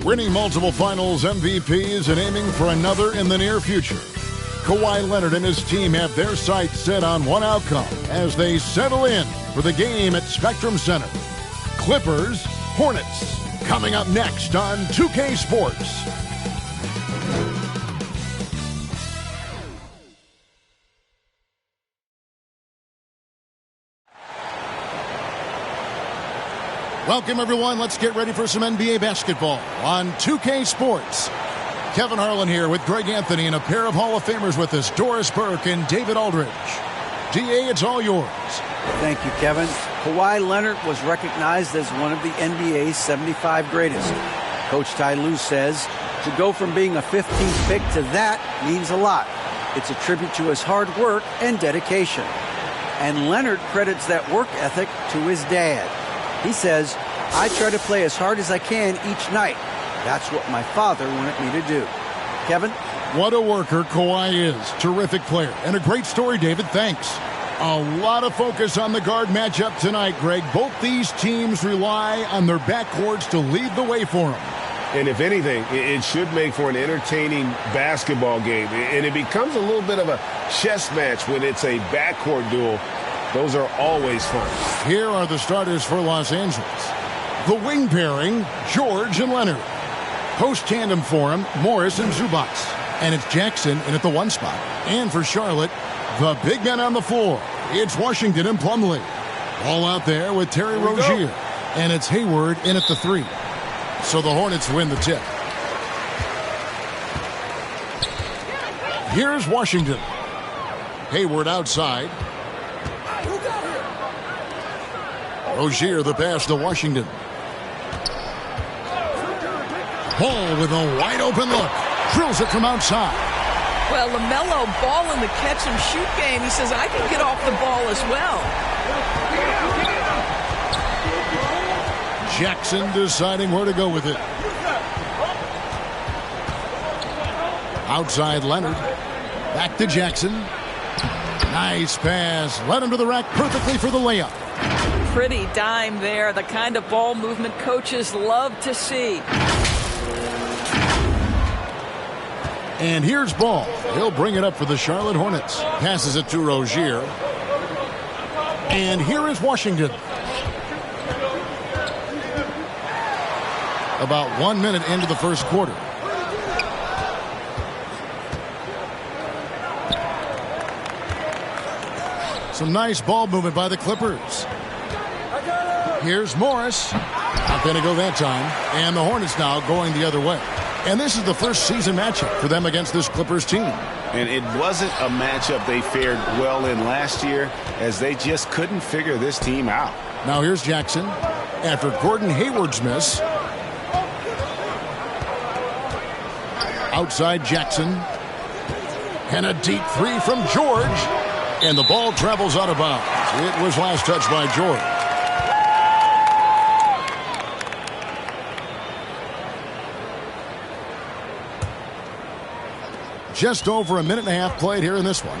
Winning multiple finals MVPs and aiming for another in the near future. Kawhi Leonard and his team have their sights set on one outcome as they settle in for the game at Spectrum Center. Clippers, Hornets, coming up next on 2K Sports. Welcome, everyone. Let's get ready for some NBA basketball on 2K Sports. Kevin Harlan here with Greg Anthony and a pair of Hall of Famers with us, Doris Burke and David Aldridge. DA, it's all yours. Thank you, Kevin. Kawhi Leonard was recognized as one of the NBA's 75 greatest. Coach Ty Lue says to go from being a 15th pick to that means a lot. It's a tribute to his hard work and dedication. And Leonard credits that work ethic to his dad. He says, I try to play as hard as I can each night. That's what my father wanted me to do. Kevin? What a worker Kawhi is. Terrific player. And a great story, David. Thanks. A lot of focus on the guard matchup tonight, Greg. Both these teams rely on their backcourts to lead the way for them. And if anything, it should make for an entertaining basketball game. And it becomes a little bit of a chess match when it's a backcourt duel. Those are always fun. Here are the starters for Los Angeles. The wing pairing, George and Leonard. Post tandem for him, Morris and Zubac. And it's Jackson in at the one spot. And for Charlotte, the big men on the floor. It's Washington and Plumlee. Ball out there with Terry Rozier. And it's Hayward in at the three. So the Hornets win the tip. Here's Washington. Hayward outside. Rozier the pass to Washington. Ball with a wide open look. Drills it from outside. Well, LaMelo ball in the catch and shoot game. He says, I can get off the ball as well. Jackson deciding where to go with it. Outside Leonard. Back to Jackson. Nice pass. Led him to the rack perfectly for the layup. Pretty dime there. The kind of ball movement coaches love to see. And here's Ball. He'll bring it up for the Charlotte Hornets. Passes it to Rozier. And here is Washington. About 1 minute into the first quarter. Some nice ball movement by the Clippers. Here's Morris. Not going to go that time. And the Hornets now going the other way. And this is the first season matchup for them against this Clippers team. And it wasn't a matchup they fared well in last year, as they just couldn't figure this team out. Now here's Jackson after Gordon Hayward's miss. Outside Jackson. And a deep three from George. And the ball travels out of bounds. It was last touched by George. Just over a minute and a half played here in this one.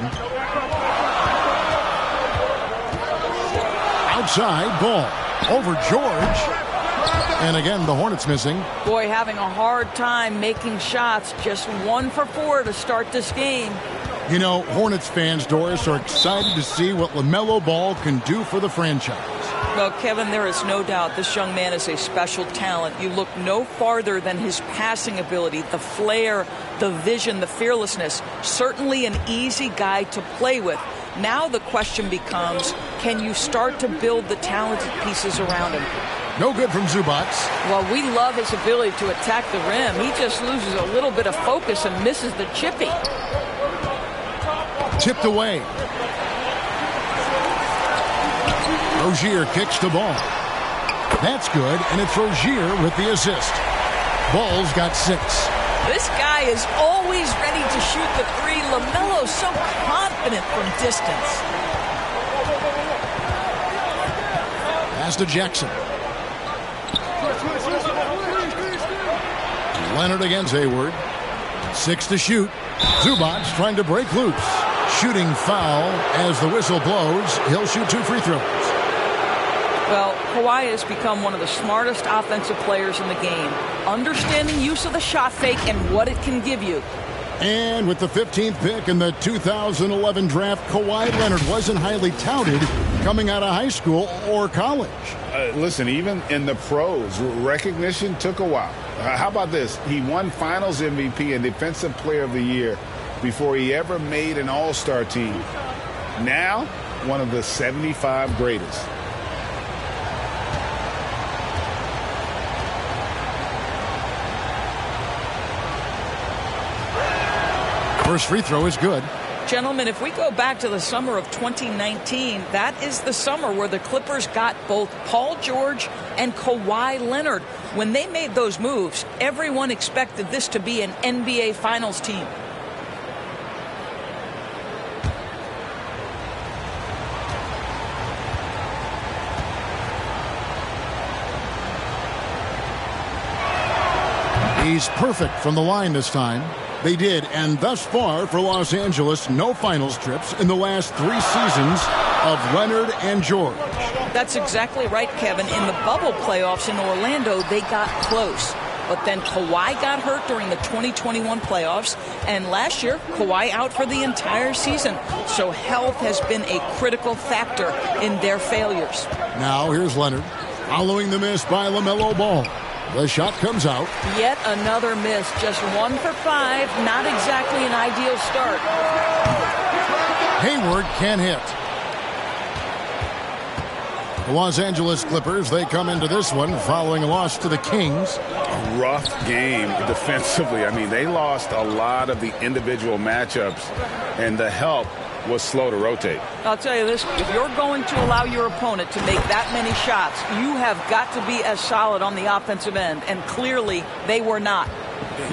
Outside, Ball. Over George. And again, the Hornets missing. Boy, having a hard time making shots. Just 1 for 4 to start this game. You know, Hornets fans, Doris, are excited to see what LaMelo Ball can do for the franchise. Well, Kevin, there is no doubt this young man is a special talent. You look no farther than his passing ability, the flair, the vision, the fearlessness. Certainly an easy guy to play with. Now the question becomes, can you start to build the talented pieces around him? No good from Zubac. Well, we love his ability to attack the rim. He just loses a little bit of focus and misses the chippy. Tipped away. Rozier kicks the ball. That's good, and it's Rozier with the assist. Ball's got 6. This guy is always ready to shoot the three. LaMelo's so confident from distance. Pass to Jackson. Leonard against Hayward. 6 to shoot. Zubac trying to break loose. Shooting foul as the whistle blows. He'll shoot 2 free throws. Well, Kawhi has become one of the smartest offensive players in the game, understanding use of the shot fake and what it can give you. And with the 15th pick in the 2011 draft, Kawhi Leonard wasn't highly touted coming out of high school or college. Listen, even in the pros, recognition took a while. How about this? He won Finals MVP and Defensive Player of the Year before he ever made an All-Star team. Now, one of the 75 greatest. First free throw is good. Gentlemen, if we go back to the summer of 2019, that is the summer where the Clippers got both Paul George and Kawhi Leonard. When they made those moves, everyone expected this to be an NBA Finals team. He's perfect from the line this time. They did, and thus far for Los Angeles, no finals trips in the last 3 seasons of Leonard and George. That's exactly right, Kevin. In the bubble playoffs in Orlando, they got close. But then Kawhi got hurt during the 2021 playoffs, and last year, Kawhi out for the entire season. So health has been a critical factor in their failures. Now here's Leonard, following the miss by LaMelo Ball. The shot comes out. Yet another miss, just 1 for 5, not exactly an ideal start. Hayward can hit. The Los Angeles Clippers, they come into this one following a loss to the Kings. A rough game defensively. I mean, they lost a lot of the individual matchups, and the help was slow to rotate. I'll tell you this, if you're going to allow your opponent to make that many shots, you have got to be as solid on the offensive end, and clearly they were not.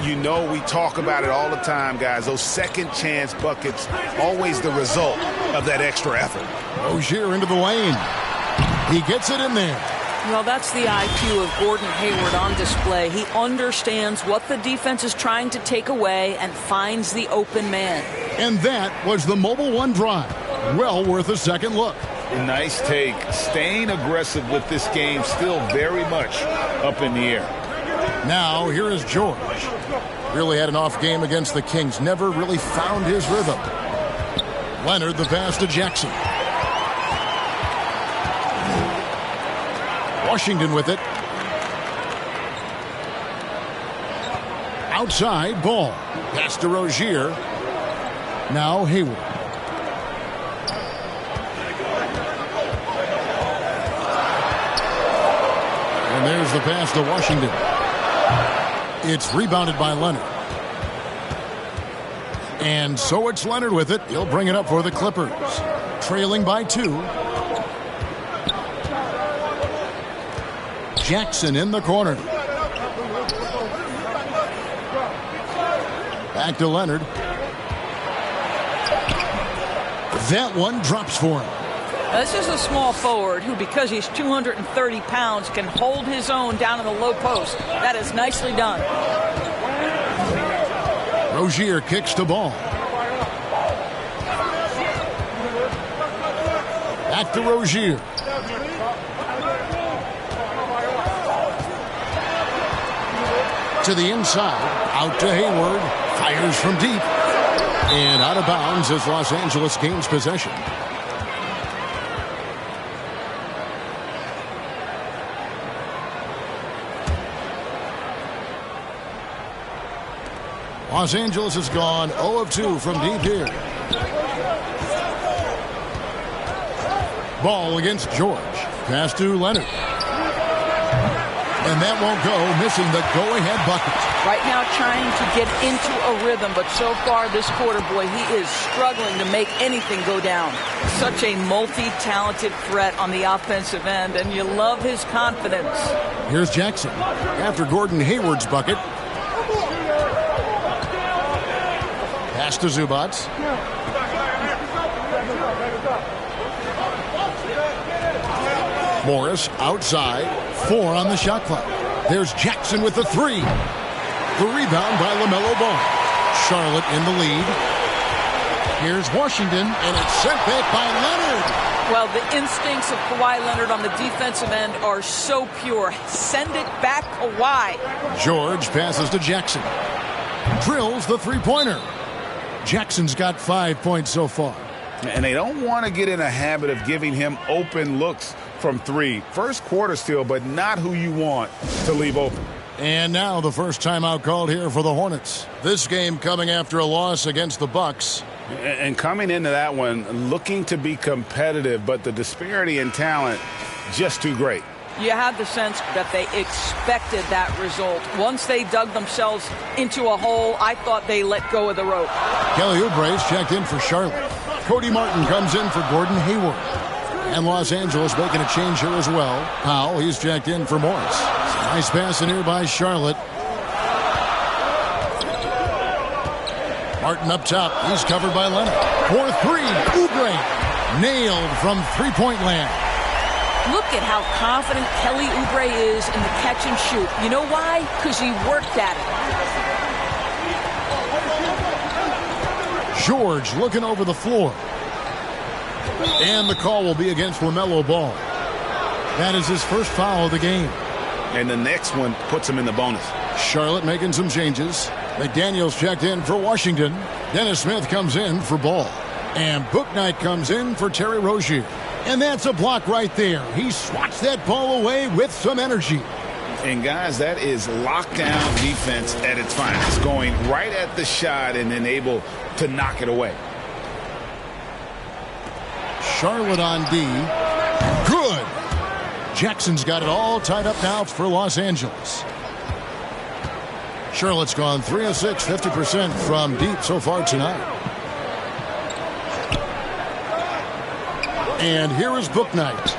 You know, we talk about it all the time, guys. Those second chance buckets, always the result of that extra effort. Rozier into the lane. He gets it in there. Well, that's the IQ of Gordon Hayward on display. He understands what the defense is trying to take away and finds the open man. And that was the Mobile One drive. Well worth a second look. Nice take. Staying aggressive with this game, still very much up in the air. Now, here is George. Really had an off game against the Kings. Never really found his rhythm. Leonard, the pass to Jackson. Washington with it. Outside, Ball. Pass to Rozier. Now Hayward. And there's the pass to Washington. It's rebounded by Leonard. And so it's Leonard with it. He'll bring it up for the Clippers. Trailing by 2. Jackson in the corner. Back to Leonard. That one drops for him. This is a small forward who, because he's 230 pounds, can hold his own down in the low post. That is nicely done. Rozier kicks the ball. Back to Rozier. To the inside, out to Hayward, fires from deep, and out of bounds as Los Angeles gains possession. Los Angeles has gone 0 of 2 from deep here. Ball against George. Pass to Leonard. And that won't go, missing the go-ahead bucket. Right now trying to get into a rhythm, but so far this quarter, boy, he is struggling to make anything go down. Such a multi-talented threat on the offensive end, and you love his confidence. Here's Jackson after Gordon Hayward's bucket. Pass to Zubac. Morris outside. 4 on the shot clock. There's Jackson with the 3. The rebound by LaMelo Ball. Charlotte in the lead. Here's Washington, and it's sent back by Leonard. Well, the instincts of Kawhi Leonard on the defensive end are so pure. Send it back, Kawhi. George passes to Jackson. Drills the three-pointer. Jackson's got 5 points so far. And they don't want to get in a habit of giving him open looks from three. First quarter still, but not who you want to leave open. And now the first timeout called here for the Hornets. This game coming after a loss against the Bucks. And coming into that one, looking to be competitive, but the disparity in talent just too great. You had the sense that they expected that result. Once they dug themselves into a hole, I thought they let go of the rope. Kelly Oubre's checked in for Charlotte. Cody Martin comes in for Gordon Hayward. And Los Angeles making a change here as well. Powell, he's checked in for Morris. Nice pass in here by Charlotte. Martin up top. He's covered by Leonard. For three, Oubre. Nailed from three-point land. Look at how confident Kelly Oubre is in the catch and shoot. You know why? Because he worked at it. George looking over the floor. And the call will be against LaMelo Ball. That is his first foul of the game. And the next one puts him in the bonus. Charlotte making some changes. McDaniels checked in for Washington. Dennis Smith comes in for Ball. And Bouknight comes in for Terry Rozier. And that's a block right there. He swats that ball away with some energy. And guys, that is lockdown defense at its finest. Going right at the shot and then able to knock it away. Charlotte on D. Good. Jackson's got it all tied up now for Los Angeles. Charlotte's gone 3 of 6, 50% from deep so far tonight. And here is Bouknight.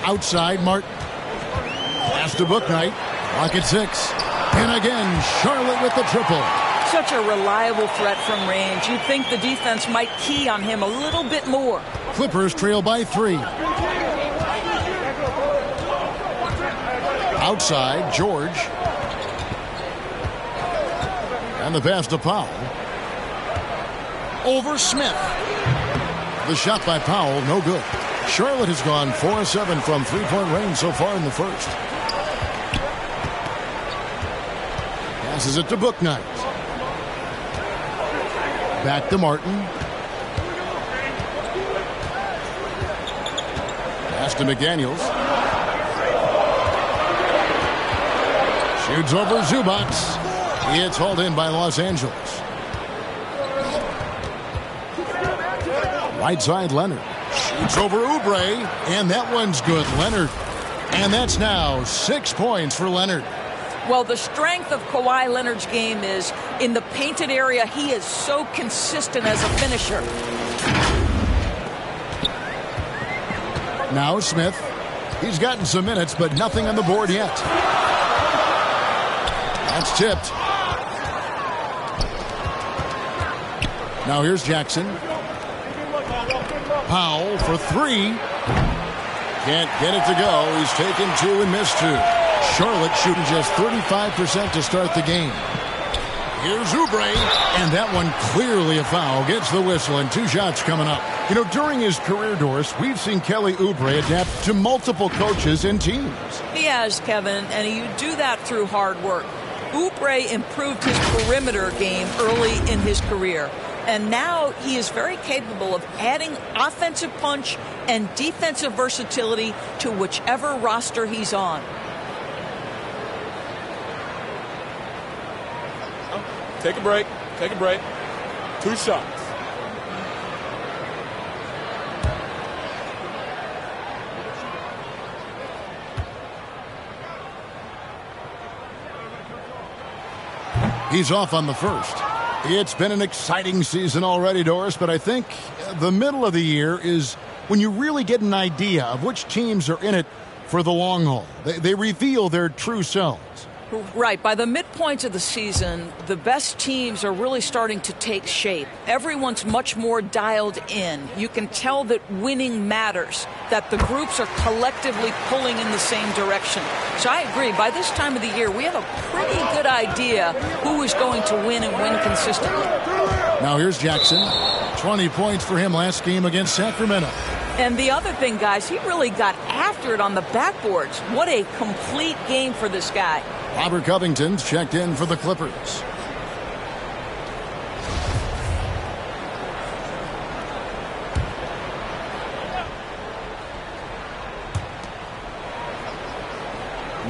Outside, Martin. Pass to Bouknight. Rocket 6. And again, Charlotte with the triple. Such a reliable threat from range. You'd think the defense might key on him a little bit more. Clippers trail by 3. Outside, George. And the pass to Powell. Over Smith. The shot by Powell, no good. Charlotte has gone 4 of 7 from three-point range so far in the first. Passes it to Bouknight. Back to Martin. Pass to McDaniels. Shoots over Zubac. It's hauled in by Los Angeles. Right side, Leonard. Shoots over Oubre. And that one's good. Leonard. And that's now 6 points for Leonard. Well, the strength of Kawhi Leonard's game is in the painted area. He is so consistent as a finisher. Now Smith. He's gotten some minutes, but nothing on the board yet. That's tipped. Now here's Jackson. Powell for 3. Can't get it to go. He's taken 2 and missed 2. Charlotte shooting just 35% to start the game. Here's Oubre, and that one clearly a foul. Gets the whistle, and 2 shots coming up. You know, during his career, Doris, we've seen Kelly Oubre adapt to multiple coaches and teams. He has, Kevin, and you do that through hard work. Oubre improved his perimeter game early in his career. And now he is very capable of adding offensive punch and defensive versatility to whichever roster he's on. Take a break. Take a break. 2 shots. He's off on the first. It's been an exciting season already, Doris, but I think the middle of the year is when you really get an idea of which teams are in it for the long haul. They reveal their true selves. Right. By the midpoint of the season, the best teams are really starting to take shape. Everyone's much more dialed in. You can tell that winning matters, that the groups are collectively pulling in the same direction. So I agree. By this time of the year, we have a pretty good idea who is going to win and win consistently. Now here's Jackson. 20 points for him last game against Sacramento. And the other thing, guys, he really got after it on the backboards. What a complete game for this guy. Robert Covington's checked in for the Clippers.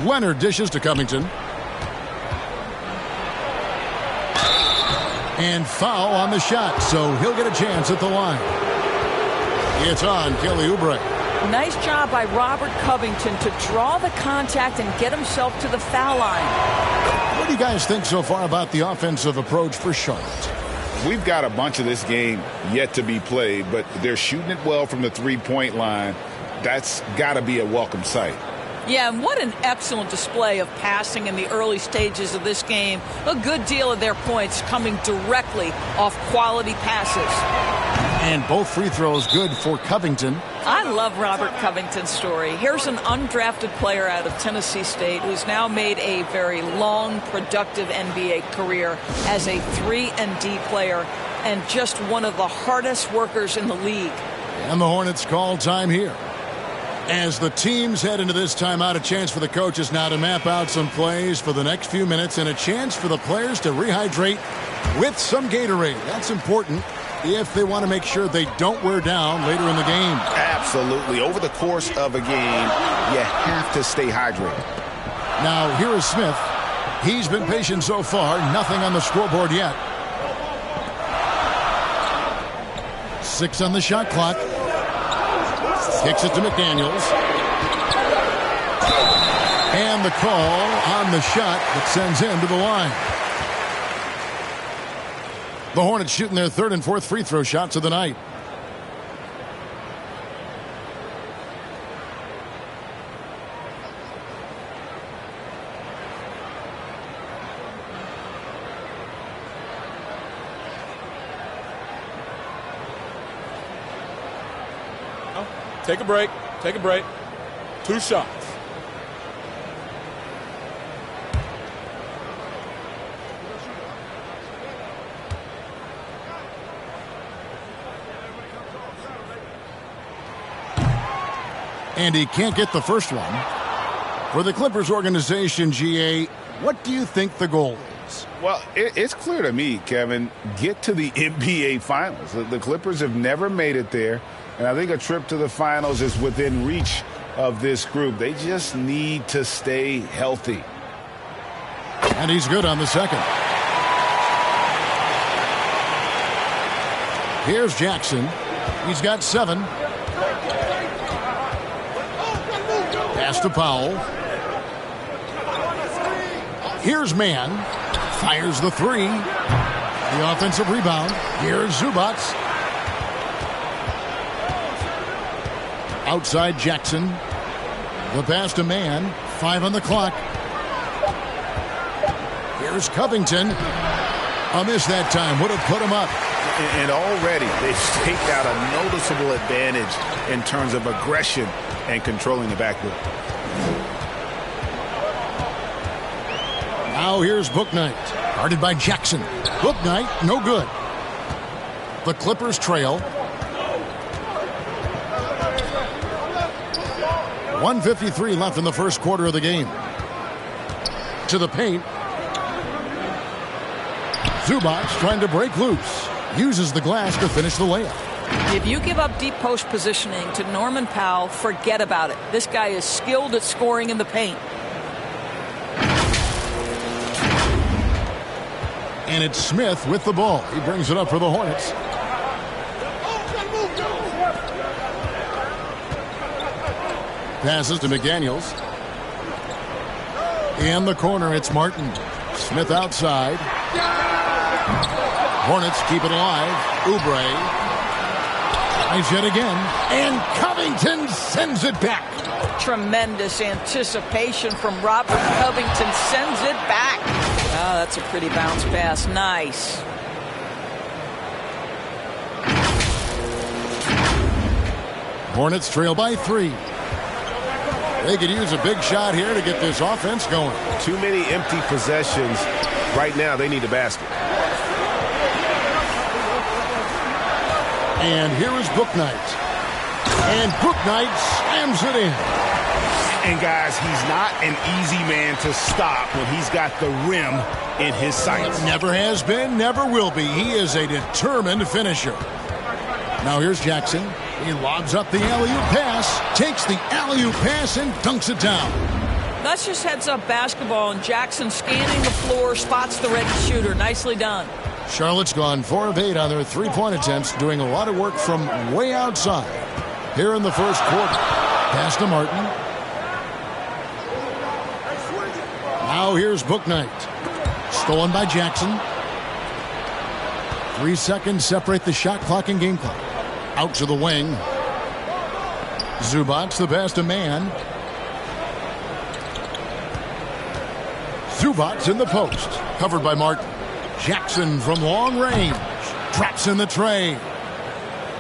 Leonard dishes to Covington. And foul on the shot, so he'll get a chance at the line. It's on Kelly Oubre. Nice job by Robert Covington to draw the contact and get himself to the foul line. What do you guys think so far about the offensive approach for Charlotte? We've got a bunch of this game yet to be played, but they're shooting it well from the three-point line. That's got to be a welcome sight. Yeah, and what an excellent display of passing in the early stages of this game. A good deal of their points coming directly off quality passes. And both free throws good for Covington. I love Robert Covington's story. Here's an undrafted player out of Tennessee State who's now made a very long, productive NBA career as a 3-and-D player and just one of the hardest workers in the league. And the Hornets call time here. As the teams head into this timeout, a chance for the coaches now to map out some plays for the next few minutes and a chance for the players to rehydrate with some Gatorade. That's important if they want to make sure they don't wear down later in the game. Absolutely. Over the course of a game, you have to stay hydrated. Now, here is Smith. He's been patient so far. Nothing on the scoreboard yet. 6 on the shot clock. Kicks it to McDaniels. And the call on the shot that sends him to the line. The Hornets shooting their third and fourth free throw shots of the night. Take a break. Take a break. 2 shots. And he can't get the first one. For the Clippers organization, GA, what do you think the goal is? Well, it's clear to me, Kevin, get to the NBA Finals. The Clippers have never made it there. And I think a trip to the finals is within reach of this group. They just need to stay healthy. And he's good on the second. Here's Jackson. He's got 7. Pass to Powell. Here's Mann. Fires the 3. The offensive rebound. Here's Zubats. Outside Jackson. The pass to Mann. 5 on the clock. Here's Covington. A miss that time. Would have put him up. And already they've staked out a noticeable advantage in terms of aggression and controlling the backcourt. Now here's Bouknight. Guarded by Jackson. Bouknight, no good. The Clippers trail. 1:53 left in the first quarter of the game. To the paint. Zubats trying to break loose. Uses the glass to finish the layup. If you give up deep post positioning to Norman Powell, forget about it. This guy is skilled at scoring in the paint. And it's Smith with the ball. He brings it up for the Hornets. Passes to McDaniels. In the corner, it's Martin. Smith outside. Hornets keep it alive. Oubre. Tries yet again. And Covington sends it back. Tremendous anticipation from Robert Covington. Sends it back. Ah, that's a pretty bounce pass. Nice. Hornets trail by 3. They could use a big shot here to get this offense going. Too many empty possessions. Right now, they need a basket. And here is Bouknight. And Bouknight slams it in. And guys, he's not an easy man to stop when he's got the rim in his sights. Never has been, never will be. He is a determined finisher. Now here's Jackson. He lobs up the alley-oop pass, takes the alley-oop pass, and dunks it down. That's just heads-up basketball, and Jackson scanning the floor, spots the ready shooter. Nicely done. Charlotte's gone 4 of 8 on their three-point attempts, doing a lot of work from way outside. Here in the first quarter, pass to Martin. Now here's Bouknight. Stolen by Jackson. 3 seconds separate the shot clock and game clock. Out to the wing. Zubac, the pass to man. Zubac in the post. Covered by Martin. Jackson from long range. Drops in the tray.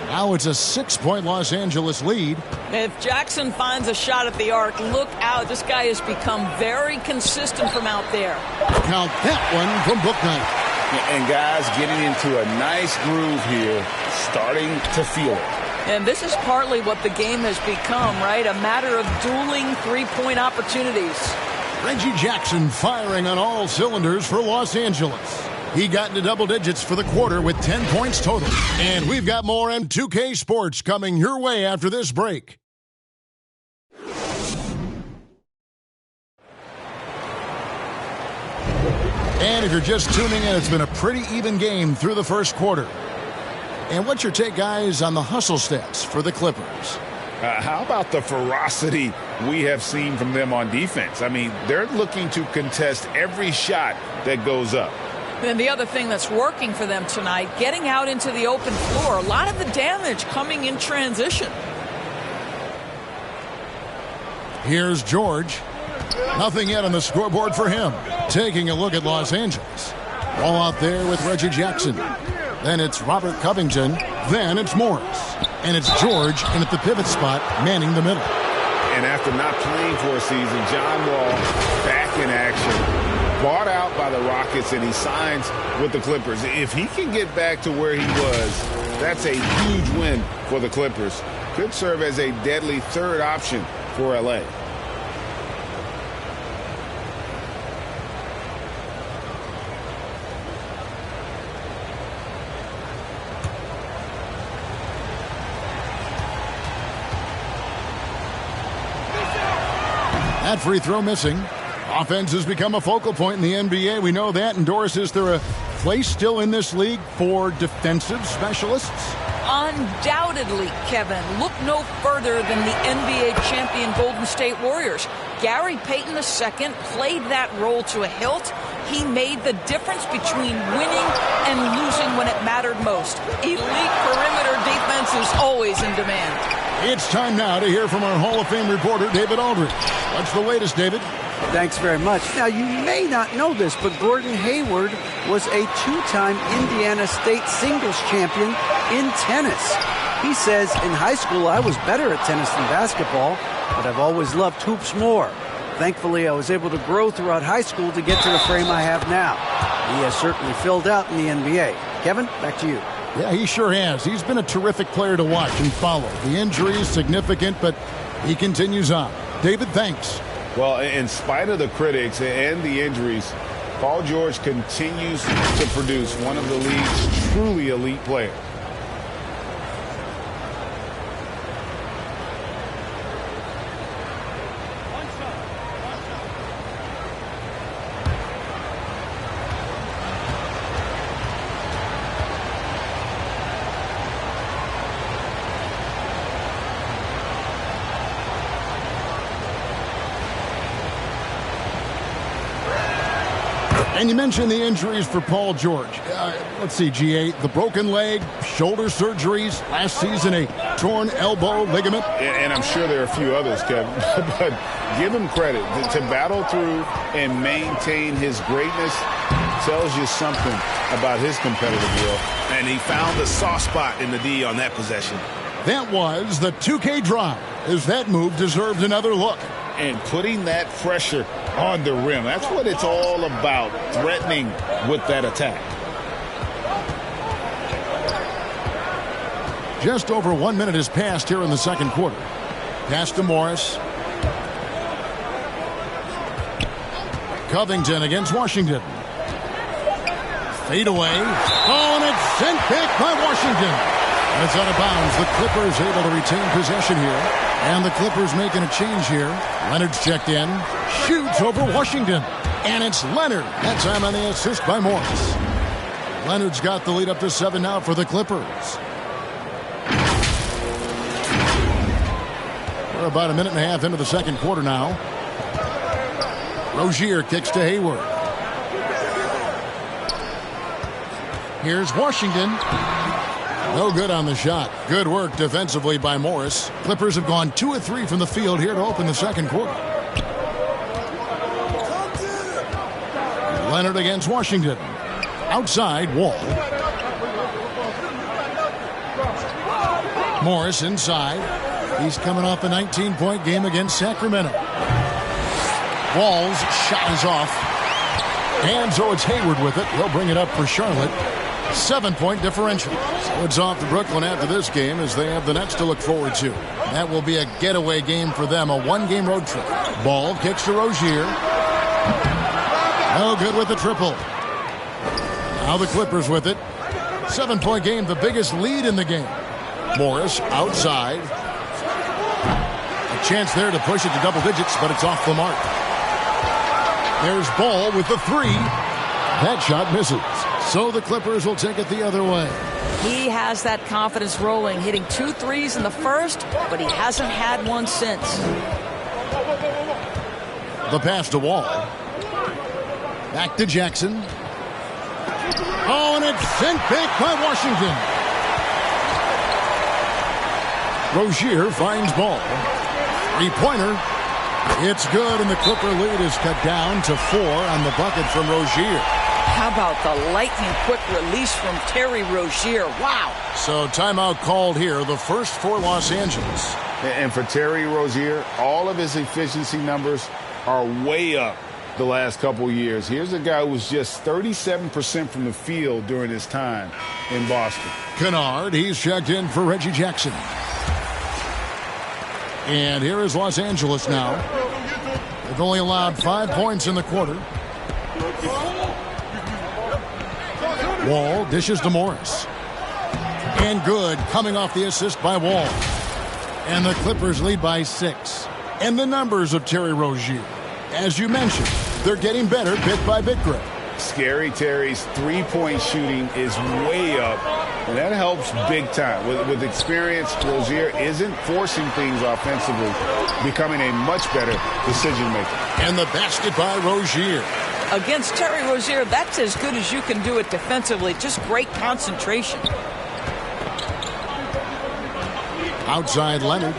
Now it's a 6-point Los Angeles lead. If Jackson finds a shot at the arc, look out. This guy has become very consistent from out there. Count that one from Bouknight. And guys getting into a nice groove here, starting to feel it. And this is partly what the game has become, right? A matter of dueling three-point opportunities. Reggie Jackson firing on all cylinders for Los Angeles. He got into double digits for the quarter with 10 points total. And we've got more M2K Sports coming your way after this break. And if you're just tuning in, it's been a pretty even game through the first quarter. And what's your take, guys, on the hustle stats for the Clippers? How about the ferocity we have seen from them on defense? I mean, they're looking to contest every shot that goes up. And the other thing that's working for them tonight, getting out into the open floor. A lot of the damage coming in transition. Here's George. Nothing yet on the scoreboard for him. Taking a look at Los Angeles. Ball out there with Reggie Jackson. Then it's Robert Covington. Then it's Morris. And it's George in at the pivot spot, manning the middle. And after not playing for a season, John Wall back in action. Bought out by the Rockets, and he signs with the Clippers. If he can get back to where he was, that's a huge win for the Clippers. Could serve as a deadly third option for L.A. That free throw missing. Offense has become a focal point in the NBA. We know that. And Doris, is there a place still in this league for defensive specialists? Undoubtedly, Kevin. Look no further than the NBA champion Golden State Warriors. Gary Payton II played that role to a hilt. He made the difference between winning and losing when it mattered most. Elite perimeter defense is always in demand. It's time now to hear from our Hall of Fame reporter, David Aldridge. What's the latest, David? Thanks very much. Now, you may not know this, but Gordon Hayward was a 2-time Indiana State singles champion in tennis. He says, in high school, I was better at tennis than basketball, but I've always loved hoops more. Thankfully, I was able to grow throughout high school to get to the frame I have now. He has certainly filled out in the NBA. Kevin, back to you. Yeah, he sure has. He's been a terrific player to watch and follow. The injury is significant, but he continues on. David, thanks. Well, in spite of the critics and the injuries, Paul George continues to produce one of the league's truly elite players. And you mentioned the injuries for Paul George. Let's see, GA, the broken leg, shoulder surgeries, last season a torn elbow ligament. And I'm sure there are a few others, Kevin. But give him credit. To battle through and maintain his greatness tells you something about his competitive will. And he found the soft spot in the D on that possession. That was the 2K drive, as that move deserved another look. And putting that pressure on the rim. That's what it's all about, threatening with that attack. Just over 1 minute has passed here in the second quarter. Pass to Morris. Covington against Washington. Fade away. Oh, and it's sent back by Washington. And it's out of bounds. The Clippers able to retain possession here. And the Clippers making a change here. Leonard's checked in. Shoots over Washington. And it's Leonard. That time on the assist by Morris. Leonard's got the lead up to 7 now for the Clippers. We're about a minute and a half into the second quarter now. Rozier kicks to Hayward. Here's Washington. No good on the shot. Good work defensively by Morris. Clippers have gone 2 of 3 from the field here to open the second quarter. Leonard against Washington. Outside, Wall. Morris inside. He's coming off a 19-point game against Sacramento. Wall's shot is off. And so it's Hayward with it. He'll bring it up for Charlotte. 7-point differential. So it's off to Brooklyn after this game as they have the Nets to look forward to. That will be a getaway game for them, a 1-game road trip. Ball kicks to Rozier. No good with the triple. Now the Clippers with it. 7-point game, the biggest lead in the game. Morris outside. A chance there to push it to double digits, but it's off the mark. There's Ball with the 3. That shot misses. So the Clippers will take it the other way. He has that confidence rolling, hitting 2 threes in the first, but he hasn't had one since. The pass to Wall. Back to Jackson. Oh, and it's sent back by Washington. Rozier finds Ball. 3-pointer. It's good, and the Clipper lead is cut down to 4 on the bucket from Rozier. How about the lightning-quick release from Terry Rozier? Wow. So timeout called here, the first for Los Angeles. And for Terry Rozier, all of his efficiency numbers are way up the last couple years. Here's a guy who was just 37% from the field during his time in Boston. Kennard, he's checked in for Reggie Jackson. And here is Los Angeles now. They've only allowed 5 points in the quarter. Wall dishes to Morris. And good, coming off the assist by Wall. And the Clippers lead by 6. And the numbers of Terry Rozier. As you mentioned, they're getting better bit by bit, Greg. Scary Terry's 3-point shooting is way up, and that helps big time. With experience, Rozier isn't forcing things offensively, becoming a much better decision maker. And the basket by Rozier. Against Terry Rozier, that's as good as you can do it defensively. Just great concentration. Outside Leonard.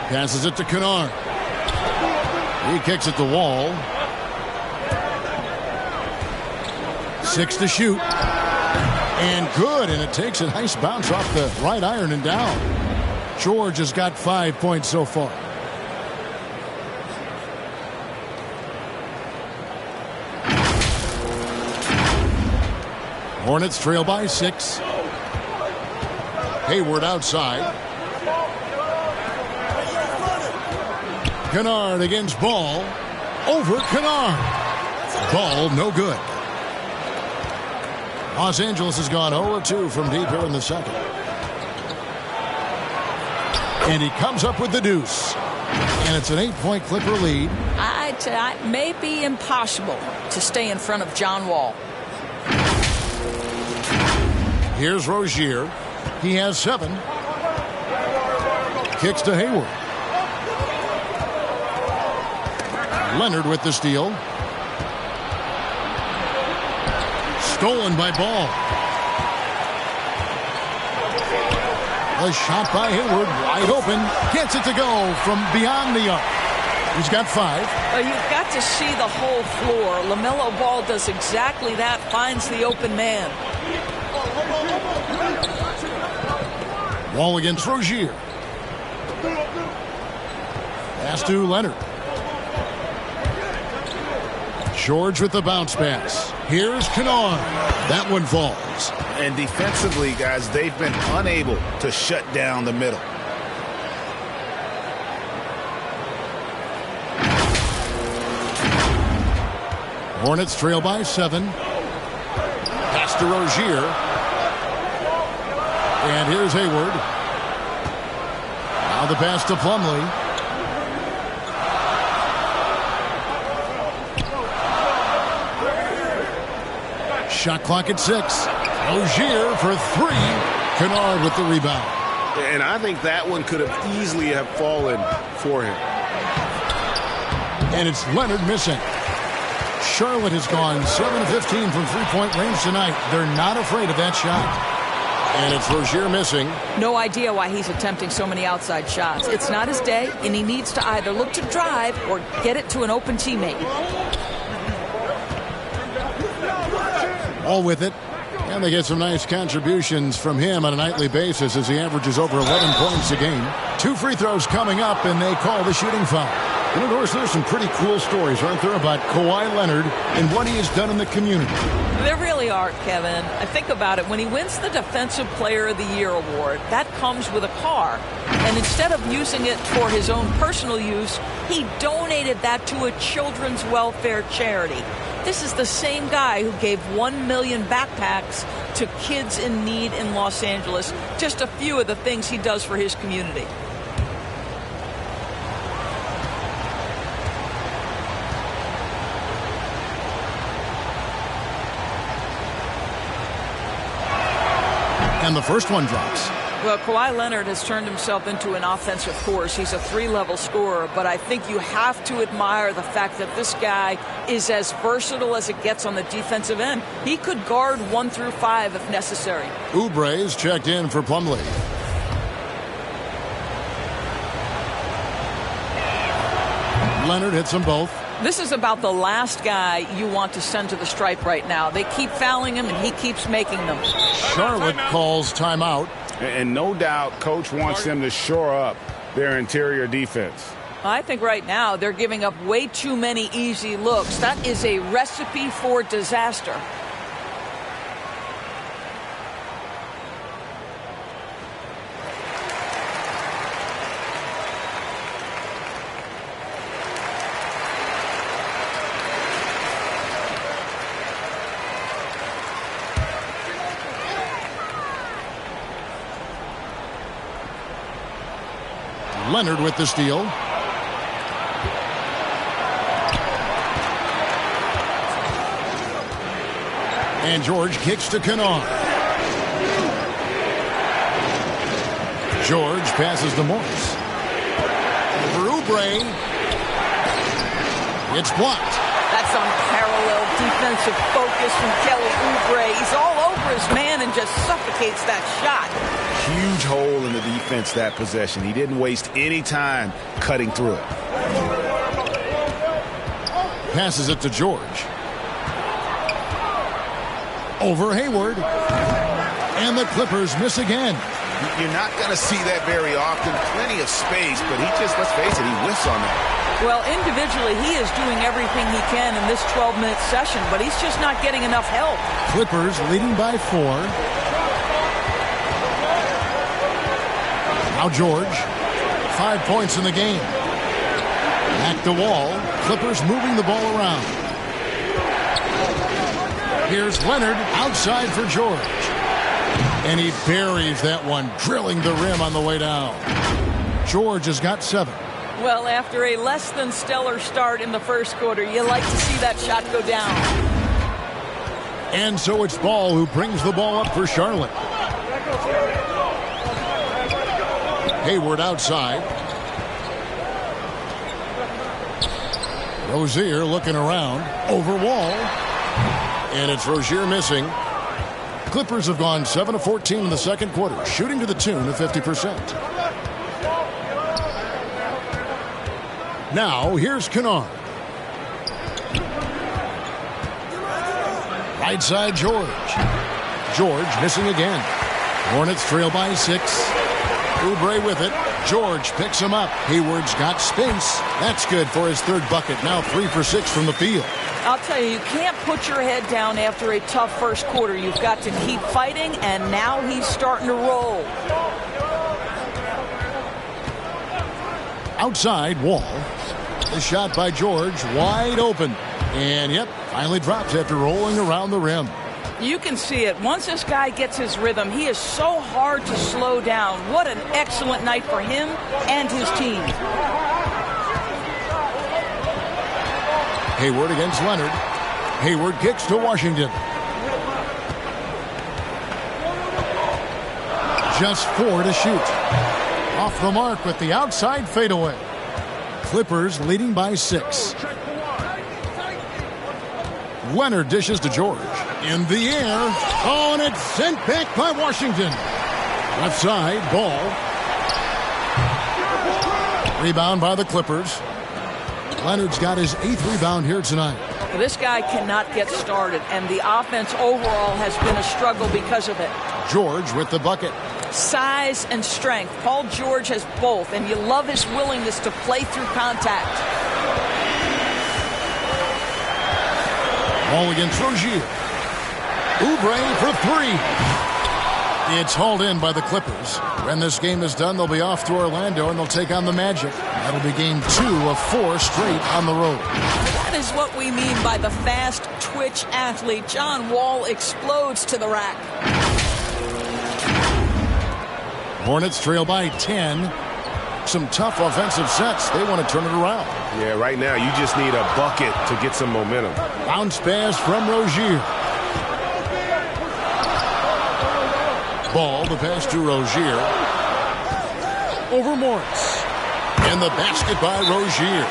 Passes it to Kennard. He kicks it to Wall. 6 to shoot. And good, and it takes a nice bounce off the right iron and down. George has got 5 points so far. Hornets trail by 6. Hayward outside. Kennard against Ball. Over Kennard. Ball no good. Los Angeles has gone 0-2 from deep here in the second. And he comes up with the deuce. And it's an 8-point Clipper lead. It may be impossible to stay in front of John Wall. Here's Rozier. He has 7. Kicks to Hayward. Leonard with the steal. Stolen by Ball. A shot by Hayward, wide open. Gets it to go from beyond the arc. He's got 5. You've got to see the whole floor. LaMelo Ball does exactly that, finds the open man. Wall against Rozier. Pass to Leonard. George with the bounce pass. Here's Kennard. That one falls. And defensively, guys, they've been unable to shut down the middle. Hornets trail by 7. Pass to Rozier. And here's Hayward. Now the pass to Plumlee. Shot clock at 6. Rozier for 3. Kennard with the rebound. And I think that one could have easily have fallen for him. And it's Leonard missing. Charlotte has gone 7-15 from three-point range tonight. They're not afraid of that shot. And it's Rozier missing. No idea why he's attempting so many outside shots. It's not his day, and he needs to either look to drive or get it to an open teammate. All with it. And they get some nice contributions from him on a nightly basis as he averages over 11 points a game. 2 free throws coming up, and they call the shooting foul. And of course, there's some pretty cool stories, aren't there, about Kawhi Leonard and what he has done in the community. There really are, Kevin. I think about it. When he wins the Defensive Player of the Year award, that comes with a car. And instead of using it for his own personal use, he donated that to a children's welfare charity. This is the same guy who gave 1 million backpacks to kids in need in Los Angeles. Just a few of the things he does for his community. And the first one drops. Well, Kawhi Leonard has turned himself into an offensive force. He's a 3-level scorer, but I think you have to admire the fact that this guy is as versatile as it gets on the defensive end. He could guard 1 through 5 if necessary. Oubre is checked in for Plumlee. Leonard hits them both. This is about the last guy you want to send to the stripe right now. They keep fouling him, and he keeps making them. Charlotte calls timeout. And no doubt, Coach wants them to shore up their interior defense. I think right now they're giving up way too many easy looks. That is a recipe for disaster. Leonard with the steal. And George kicks to Kennard. George passes to Morris. For Oubre. It's blocked. That's unparalleled defensive focus from Kelly Oubre. He's all over his man and just suffocates that shot. Huge hole in the defense that possession. He didn't waste any time cutting through it. Passes it to George. Over Hayward. And the Clippers miss again. You're not going to see that very often. Plenty of space, but he just, let's face it, he whiffs on that. Well, individually, he is doing everything he can in this 12-minute session, but he's just not getting enough help. Clippers leading by 4. Now George. 5 points in the game. Back to Wall. Clippers moving the ball around. Here's Leonard outside for George. And he buries that one, drilling the rim on the way down. George has got 7. Well, after a less than stellar start in the first quarter, you like to see that shot go down. And so it's Ball who brings the ball up for Charlotte. Hayward outside. Rozier looking around. Over Wall. And it's Rozier missing. Clippers have gone 7 of 14 in the second quarter, shooting to the tune of 50%. Now, here's Kennard. Right side, George. George missing again. Hornets trail by 6. Oubre with it. George picks him up. Hayward's got space. That's good for his third bucket. Now 3 for 6 from the field. I'll tell you, you can't put your head down after a tough first quarter. You've got to keep fighting, and now he's starting to roll. Outside, Wall. The shot by George, wide open. And, yep, finally drops after rolling around the rim. You can see it. Once this guy gets his rhythm, he is so hard to slow down. What an excellent night for him and his team. Hayward against Leonard. Hayward kicks to Washington. Just 4 to shoot. Off the mark with the outside fadeaway. Clippers leading by 6. Leonard dishes to George. In the air. Oh, and it's sent back by Washington. Left side, Ball. Rebound by the Clippers. Leonard's got his 8th rebound here tonight. This guy cannot get started, and the offense overall has been a struggle because of it. George with the bucket. Size and strength. Paul George has both, and you love his willingness to play through contact. Ball against Rozier. Oubre for 3. It's hauled in by the Clippers. When this game is done, they'll be off to Orlando, and they'll take on the Magic. That'll be game 2 of 4 straight on the road. That is what we mean by the fast twitch athlete. John Wall explodes to the rack. Hornets trail by 10. Some tough offensive sets. They want to turn it around. Yeah, right now you just need a bucket to get some momentum. Bounce pass from Rozier. Ball, the pass to Rozier. Over Morris. And the basket by Rozier.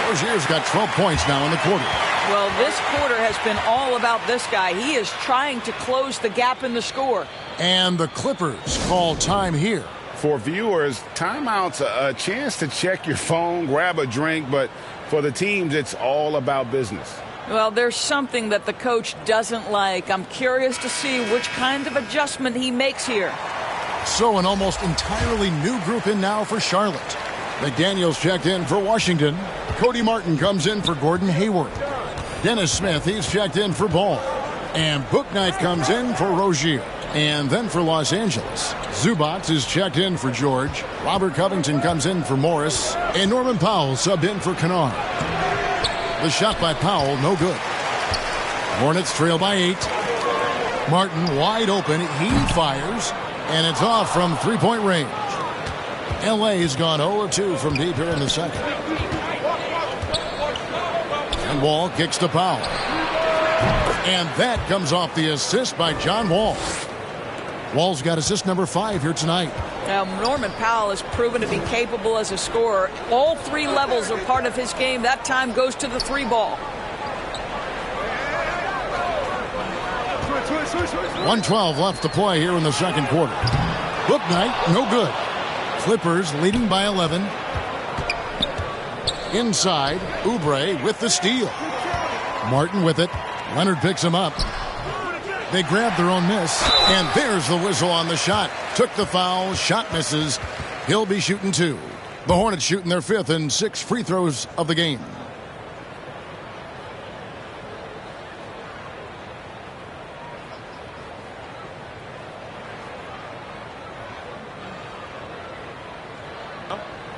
Rozier's got 12 points now in the quarter. Well, this quarter has been all about this guy. He is trying to close the gap in the score. And the Clippers call time here. For viewers, timeout's a chance to check your phone, grab a drink, but for the teams, it's all about business. Well, there's something that the coach doesn't like. I'm curious to see which kind of adjustment he makes here. So an almost entirely new group in now for Charlotte. McDaniels checked in for Washington. Cody Martin comes in for Gordon Hayward. Dennis Smith, he's checked in for Ball. And Bouknight comes in for Rozier. And then for Los Angeles, Zubac is checked in for George. Robert Covington comes in for Morris. And Norman Powell subbed in for Kennard. The shot by Powell, no good. Hornets trail by 8. Martin wide open. He fires. And it's off from three-point range. L.A. has gone 0-2 from deep here in the second. And Wall kicks to Powell. And that comes off the assist by John Wall. Wall's got assist number 5 here tonight. Now, Norman Powell has proven to be capable as a scorer. All 3 levels are part of his game. That time goes to the 3 ball. 1:12 left to play here in the second quarter. Bouknight, no good. Clippers leading by 11. Inside, Oubre with the steal. Martin with it. Leonard picks him up. They grab their own miss, and there's the whistle on the shot. Took the foul, shot misses. He'll be shooting 2. The Hornets shooting their 5th and 6th free throws of the game.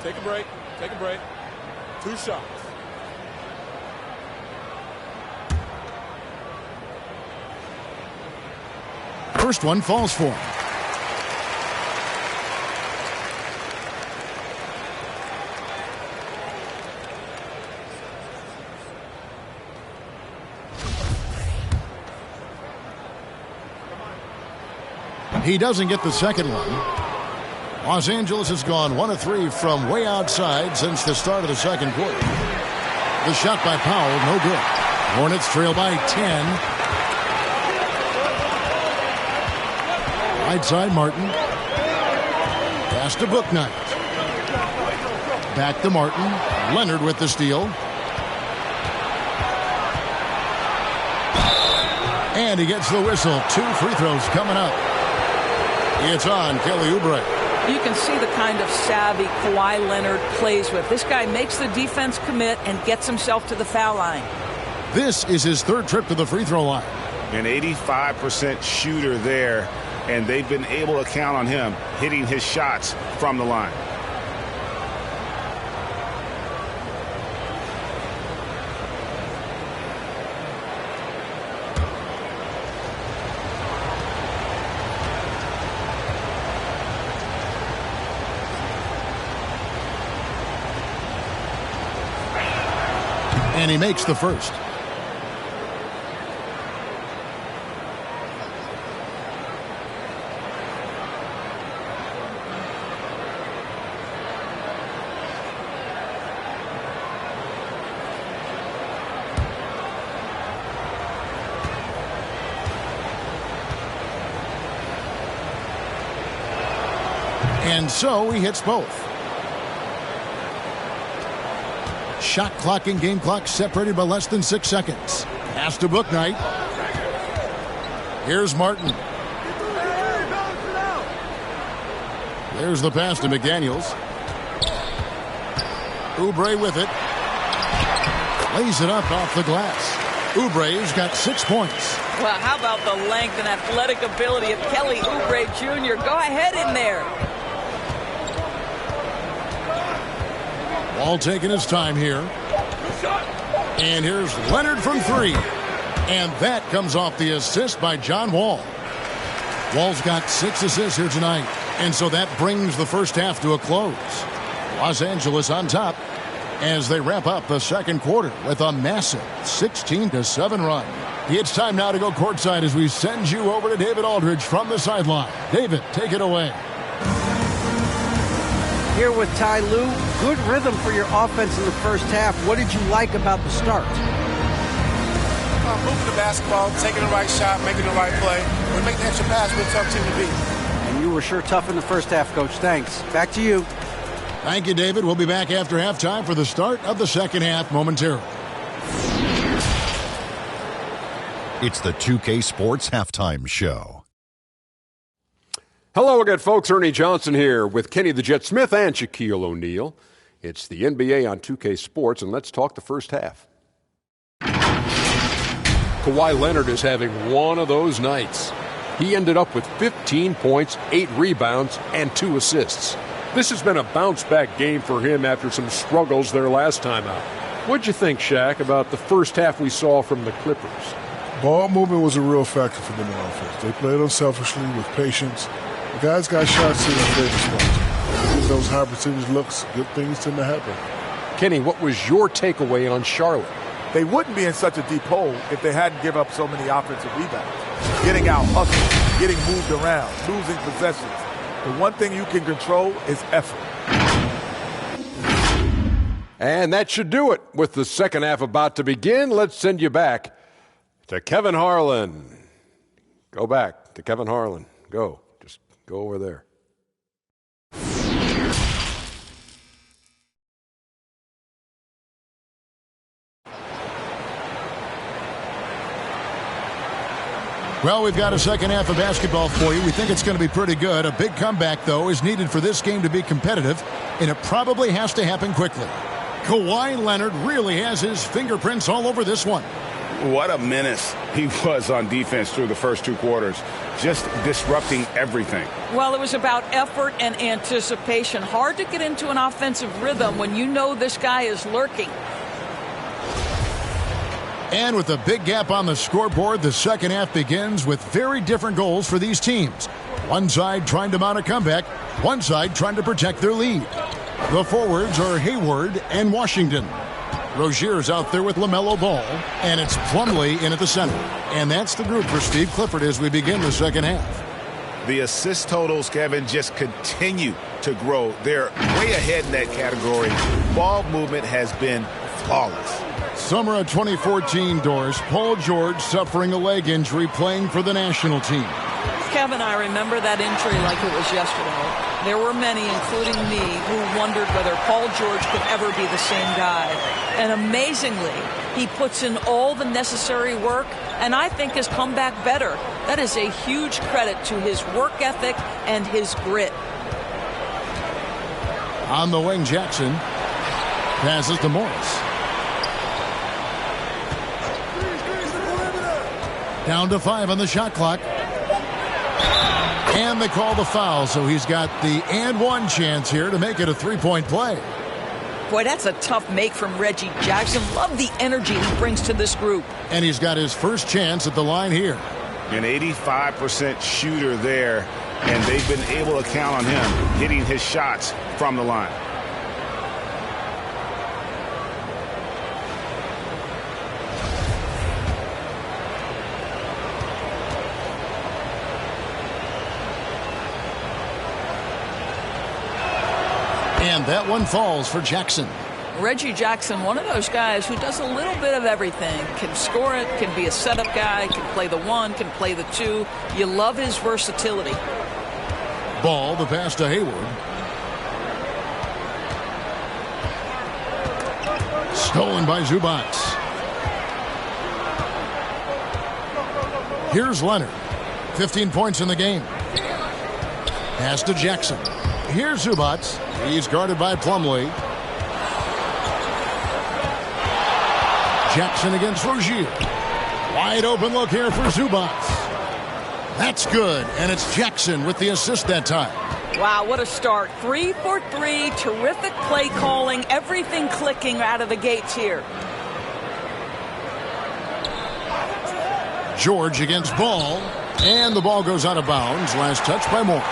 Take a break. Take a break. 2 shots. First one falls for him. He doesn't get the second one. Los Angeles has gone 1 of 3 from way outside since the start of the second quarter. The shot by Powell, no good. Hornets trail by 10. Right side, Martin. Pass to Bouknight. Back to Martin. Leonard with the steal. And he gets the whistle. 2 free throws coming up. It's on Kelly Oubre. You can see the kind of savvy Kawhi Leonard plays with. This guy makes the defense commit and gets himself to the foul line. This is his 3rd trip to the free throw line. An 85% shooter there, and they've been able to count on him hitting his shots from the line. And he makes the first. And so he hits both. Shot clock and game clock separated by less than 6 seconds. Pass to Bouknight. Here's Martin. There's the pass to McDaniels. Oubre with it. Lays it up off the glass. Oubre's got 6 points. Well, how about the length and athletic ability of Kelly Oubre Jr.? Go ahead in there. Ball taking his time here. And here's Leonard from 3. And that comes off the assist by John Wall. Wall's got 6 assists here tonight. And so that brings the first half to a close. Los Angeles on top as they wrap up the second quarter with a massive 16-7 run. It's time now to go courtside as we send you over to David Aldridge from the sideline. David, take it away. Here with Ty Lue, good rhythm for your offense in the first half. What did you like about the start? Moving the basketball, taking the right shot, making the right play. We make the extra pass, we're a tough team to beat. And you were sure tough in the first half, Coach. Thanks. Back to you. Thank you, David. We'll be back after halftime for the start of the second half momentarily. It's the 2K Sports Halftime Show. Hello again, folks. Ernie Johnson here with Kenny the Jet Smith and Shaquille O'Neal. It's the NBA on 2K Sports, and let's talk the first half. Kawhi Leonard is having one of those nights. He ended up with 15 points, 8 rebounds, and 2 assists. This has been a bounce-back game for him after some struggles their last time out. What'd you think, Shaq, about the first half we saw from the Clippers? Ball movement was a real factor for them in offense. They played unselfishly with patience. The guys got shots to their favorite spots. Give those high percentage looks, good things tend to happen. Kenny, what was your takeaway on Charlotte? They wouldn't be in such a deep hole if they hadn't given up so many offensive rebounds. Getting out hustled, getting moved around, losing possessions. The one thing you can control is effort. And that should do it. With the second half about to begin, let's send you back to Kevin Harlan. Go back to Kevin Harlan. Go. Just go over there. Well, we've got a second half of basketball for you. We think it's going to be pretty good. A big comeback, though, is needed for this game to be competitive, and it probably has to happen quickly. Kawhi Leonard really has his fingerprints all over this one. What a menace he was on defense through the first 2 quarters, just disrupting everything. Well, it was about effort and anticipation. Hard to get into an offensive rhythm when you know this guy is lurking. And with a big gap on the scoreboard, the second half begins with very different goals for these teams. One side trying to mount a comeback, one side trying to protect their lead. The forwards are Hayward and Washington. Rozier's out there with LaMelo Ball, and it's Plumlee in at the center. And that's the group for Steve Clifford as we begin the second half. The assist totals, Kevin, just continue to grow. They're way ahead in that category. Ball movement has been flawless. Summer of 2014, Doris. Paul George suffering a leg injury playing for the national team. Kevin, I remember that injury like it was yesterday. There were many, including me, who wondered whether Paul George could ever be the same guy. And amazingly, he puts in all the necessary work and I think has come back better. That is a huge credit to his work ethic and his grit. On the wing, Jackson passes to Morris. Down to 5 on the shot clock. And they call the foul, so he's got the and one chance here to make it a three-point play. Boy, that's a tough make from Reggie Jackson. Love the energy he brings to this group. And he's got his first chance at the line here. An 85% shooter there, and they've been able to count on him hitting his shots from the line. And that one falls for Jackson. Reggie Jackson, one of those guys who does a little bit of everything. Can score it, can be a setup guy, can play the one, can play the two. You love his versatility. Ball, the pass to Hayward. Stolen by Zubac. Here's Leonard. 15 points in the game. Pass to Jackson. Here's Zubac. He's guarded by Plumlee. Jackson against Rozier. Wide open look here for Zubac. That's good, and it's Jackson with the assist that time. Wow, what a start. 3 for 3, terrific play calling, everything clicking out of the gates here. George against Ball, and the ball goes out of bounds. Last touch by Morris.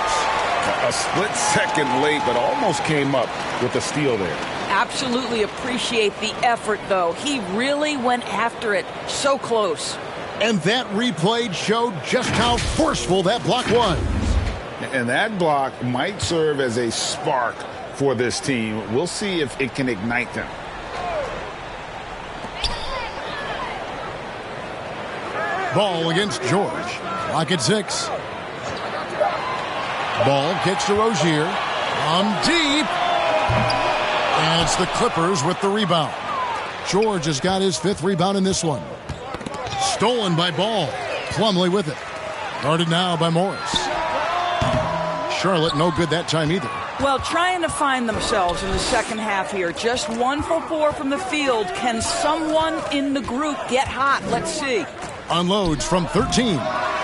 A split second late, but almost came up with a steal there. Absolutely appreciate the effort, though. He really went after it. So close. And that replay showed just how forceful that block was. And that block might serve as a spark for this team. We'll see if it can ignite them. Ball against George. Lock at 6. Ball kicks to Rozier. On deep. And it's the Clippers with the rebound. George has got his 5th rebound in this one. Stolen by Ball. Plumlee with it. Guarded now by Morris. Charlotte no good that time either. Well, trying to find themselves in the second half here. Just 1 for 4 from the field. Can someone in the group get hot? Let's see. Unloads from 13.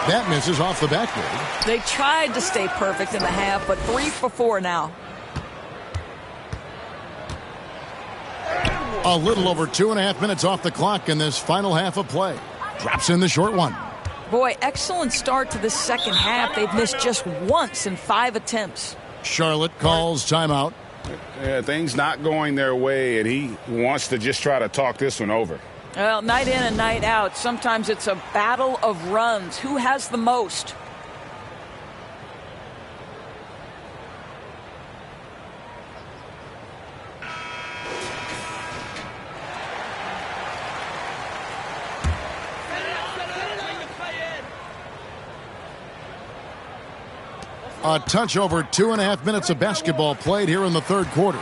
That misses off the backboard. They tried to stay perfect in the half, but 3 for 4 now. A little over 2.5 minutes off the clock in this final half of play. Drops in the short one. Boy, excellent start to the second half. They've missed just once in 5 attempts. Charlotte calls timeout. Yeah, things not going their way, and he wants to just try to talk this one over. Well, night in and night out, sometimes it's a battle of runs. Who has the most? A touch over 2.5 minutes of basketball played here in the third quarter.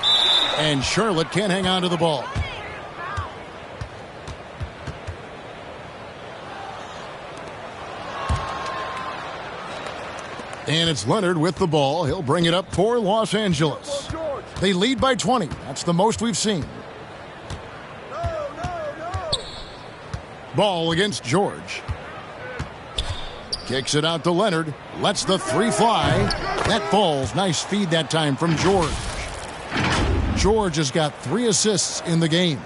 And Charlotte can't hang on to the ball. And it's Leonard with the ball. He'll bring it up for Los Angeles. They lead by 20. That's the most we've seen. Ball against George. Kicks it out to Leonard. Lets the 3 fly. That falls. Nice feed that time from George. George has got 3 assists in the game.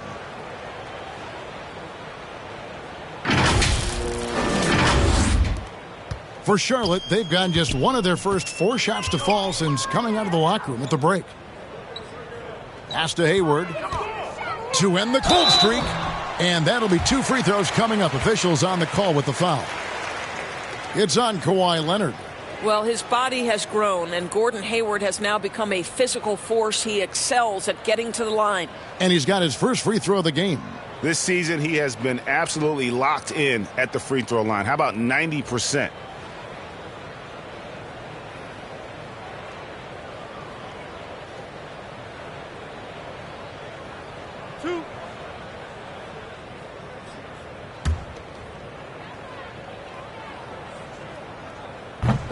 For Charlotte, they've gotten just one of their first 4 shots to fall since coming out of the locker room at the break. Pass to Hayward to end the cold streak. And that'll be 2 free throws coming up. Officials on the call with the foul. It's on Kawhi Leonard. Well, his body has grown, and Gordon Hayward has now become a physical force. He excels at getting to the line. And he's got his first free throw of the game. This season, he has been absolutely locked in at the free throw line. How about 90%?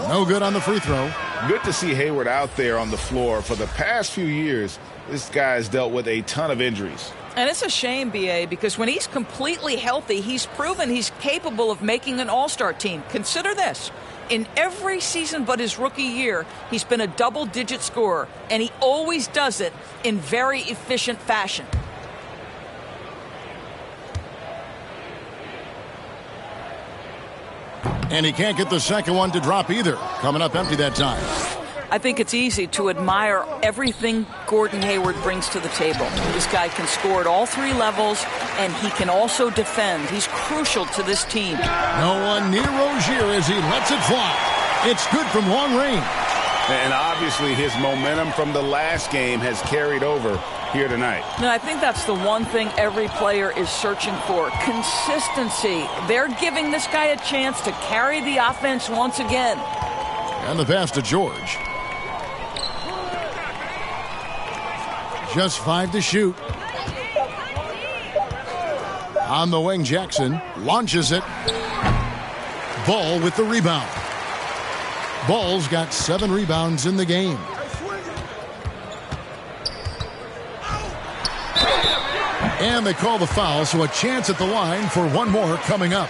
No good on the free throw. Good to see Hayward out there on the floor. For the past few years, this guy has dealt with a ton of injuries. And it's a shame, B.A., because when he's completely healthy, he's proven he's capable of making an all-star team. Consider this. In every season but his rookie year, he's been a double-digit scorer, and he always does it in very efficient fashion. And he can't get the second one to drop either. Coming up empty that time. I think it's easy to admire everything Gordon Hayward brings to the table. This guy can score at all three levels, and he can also defend. He's crucial to this team. No one near Rozier as he lets it fly. It's good from long range. And obviously his momentum from the last game has carried over here tonight. No, I think that's the one thing every player is searching for. Consistency. They're giving this guy a chance to carry the offense once again. And the pass to George. Just 5 to shoot. On the wing, Jackson launches it. Ball with the rebound. Ball's got 7 rebounds in the game. And they call the foul, so a chance at the line for one more coming up.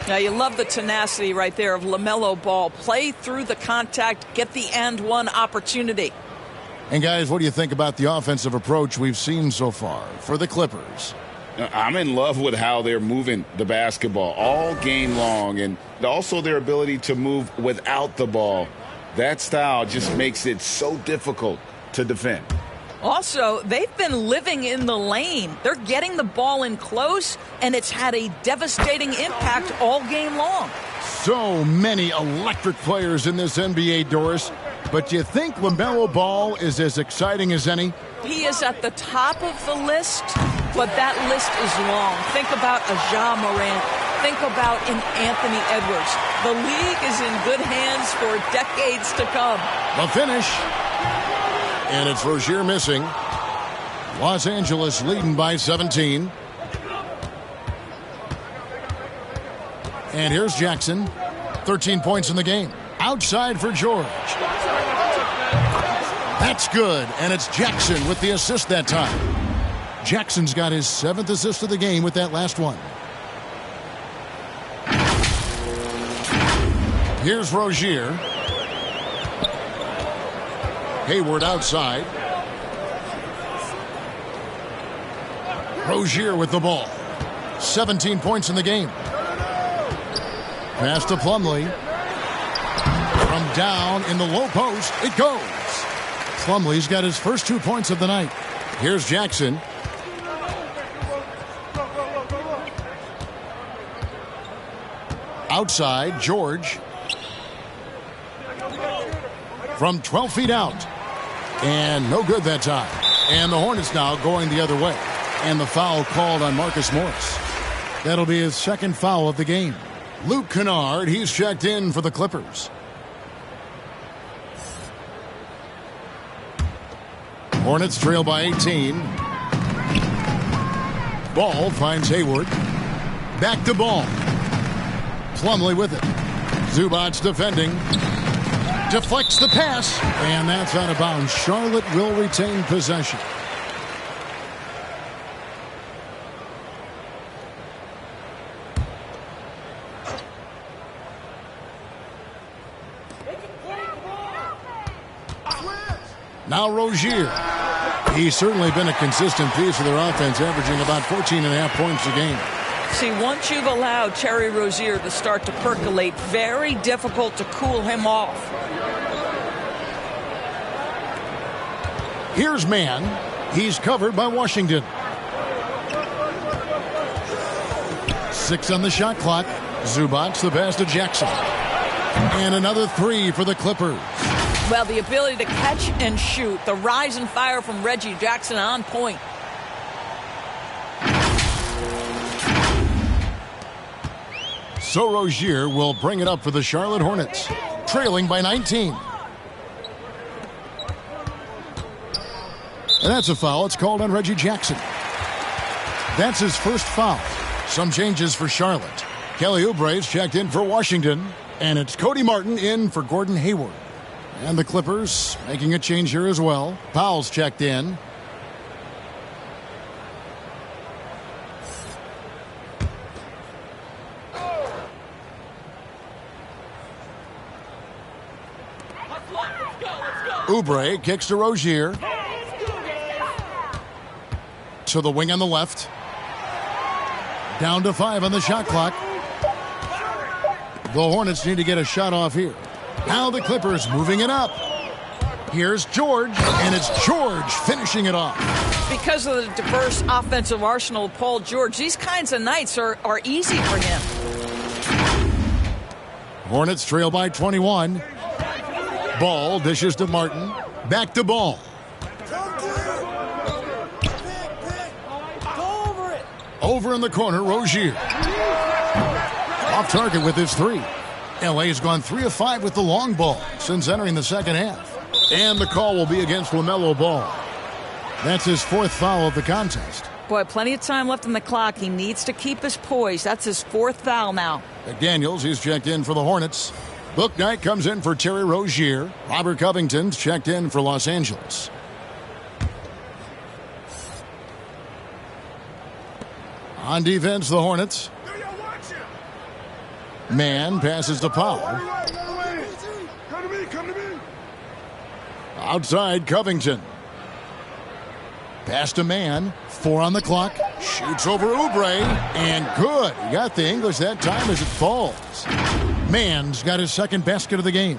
Now, you love the tenacity right there of LaMelo Ball. Play through the contact, get the and one opportunity. And, guys, what do you think about the offensive approach we've seen so far for the Clippers? I'm in love with how they're moving the basketball all game long, and also their ability to move without the ball. That style just makes it so difficult to defend. Also, they've been living in the lane. They're getting the ball in close, and it's had a devastating impact all game long. So many electric players in this NBA, Doris. But do you think LaMelo Ball is as exciting as any? He is at the top of the list, but that list is long. Think about a Ja Morant. Think about an Anthony Edwards. The league is in good hands for decades to come. The finish. And it's Rozier missing. Los Angeles leading by 17. And here's Jackson. 13 points in the game. Outside for George. That's good. And it's Jackson with the assist that time. Jackson's got his 7th assist of the game with that last one. Here's Rozier. Hayward outside. Rozier with the ball. 17 points in the game. Pass to Plumlee. From down in the low post, it goes. Plumlee's got his first 2 points of the night. Here's Jackson. Outside, George. From 12 feet out. And no good that time. And the Hornets now going the other way. And the foul called on Marcus Morris. That'll be his 2nd foul of the game. Luke Kennard, he's checked in for the Clippers. Hornets trail by 18. Ball finds Hayward. Back to Ball. Plumlee with it. Zubac defending. Deflects the pass. And that's out of bounds. Charlotte will retain possession. Now Rozier. He's certainly been a consistent piece of their offense, averaging about 14.5 points a game. See, once you've allowed Terry Rozier to start to percolate, very difficult to cool him off. Here's Mann. He's covered by Washington. 6 on the shot clock. Zubac, the pass to Jackson. And another 3 for the Clippers. Well, the ability to catch and shoot. The rise and fire from Reggie Jackson on point. So Rozier will bring it up for the Charlotte Hornets, trailing by 19. And that's a foul. It's called on Reggie Jackson. That's his first foul. Some changes for Charlotte. Kelly Oubre's checked in for Washington. And it's Cody Martin in for Gordon Hayward. And the Clippers making a change here as well. Powell's checked in. Oubre kicks to Rozier. To the wing on the left. Down to 5 on the shot clock. The Hornets need to get a shot off here. Now the Clippers moving it up. Here's George, and it's George finishing it off. Because of the diverse offensive arsenal of Paul George, these kinds of nights are easy for him. Hornets trail by 21. Ball dishes to Martin. Back to Ball. Over in the corner, Rozier. Off target with his 3. LA's gone 3 of 5 with the long ball since entering the second half. And the call will be against LaMelo Ball. That's his 4th foul of the contest. Boy, plenty of time left on the clock. He needs to keep his poise. That's his 4th foul now. McDaniels, he's checked in for the Hornets. Bouknight comes in for Terry Rozier. Robert Covington's checked in for Los Angeles. On defense, the Hornets. Man passes to Powell. Outside, Covington. Pass to Man. 4 on the clock. Shoots over Oubre. And good. He got the English that time as it falls. Man's got his 2nd basket of the game.